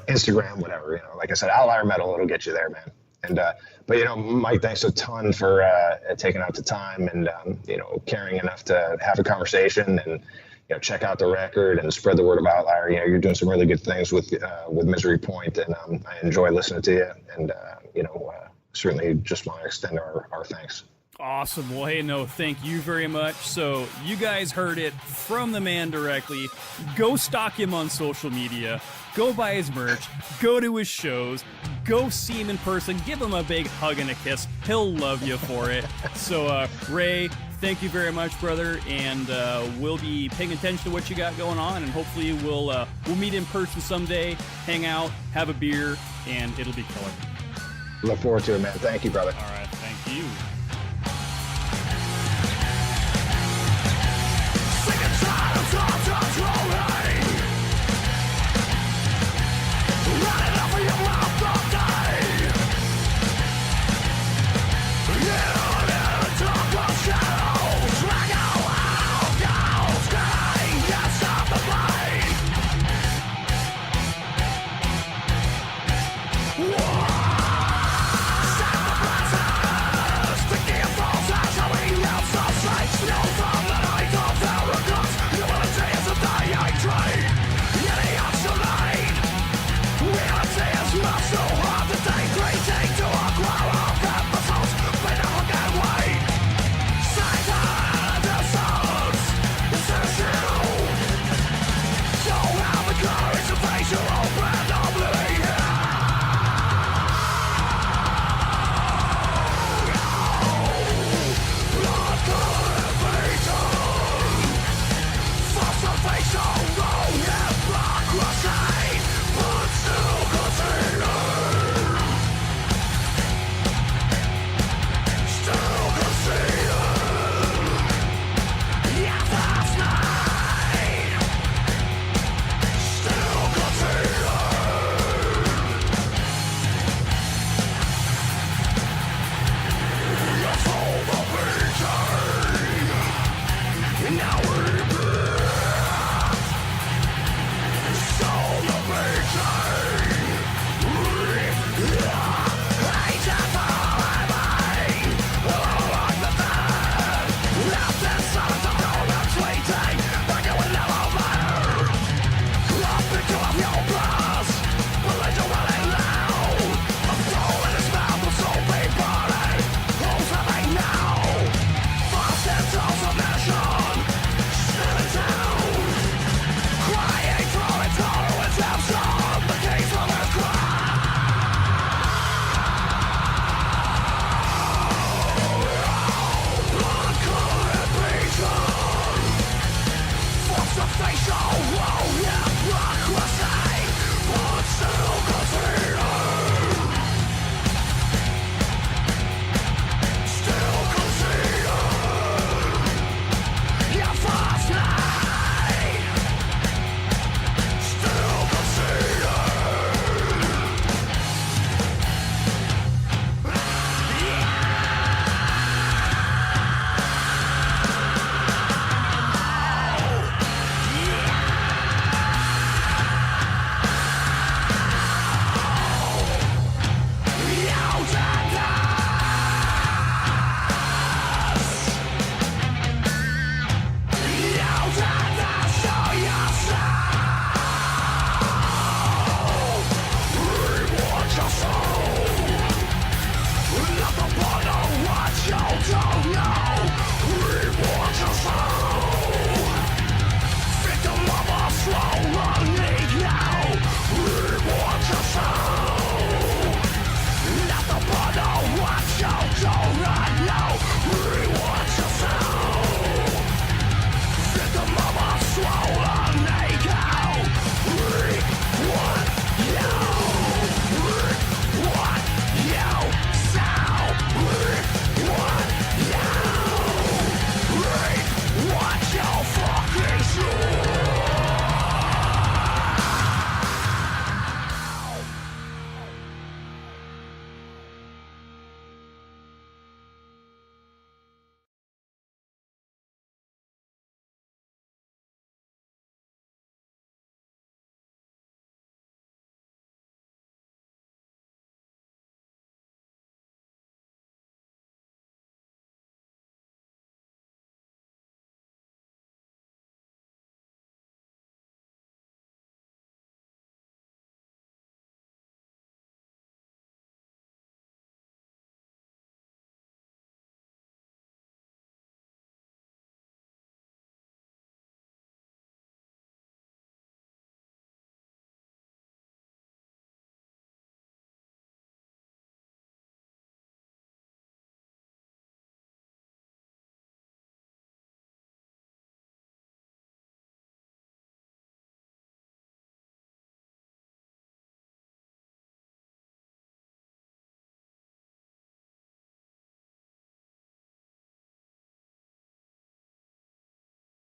Instagram, whatever, like I said, Outlier Metal, it'll get you there, man. And, but, Mike, thanks a ton for taking out the time and, caring enough to have a conversation and, check out the record and spread the word of Outliar. You're doing some really good things with Misery Point, and I enjoy listening to you, and, certainly just want to extend our thanks. Awesome. Well, hey, no, thank you very much. So you guys heard it from the man directly. Go stalk him on social media. Go buy his merch. Go to his shows. Go see him in person. Give him a big hug and a kiss. He'll love you for it. So, Ray, thank you very much, brother. And we'll be paying attention to what you got going on. And hopefully we'll meet in person someday, hang out, have a beer, and it'll be killer. Look forward to it, man. Thank you, brother. All right. Thank you. Sick and tired of already.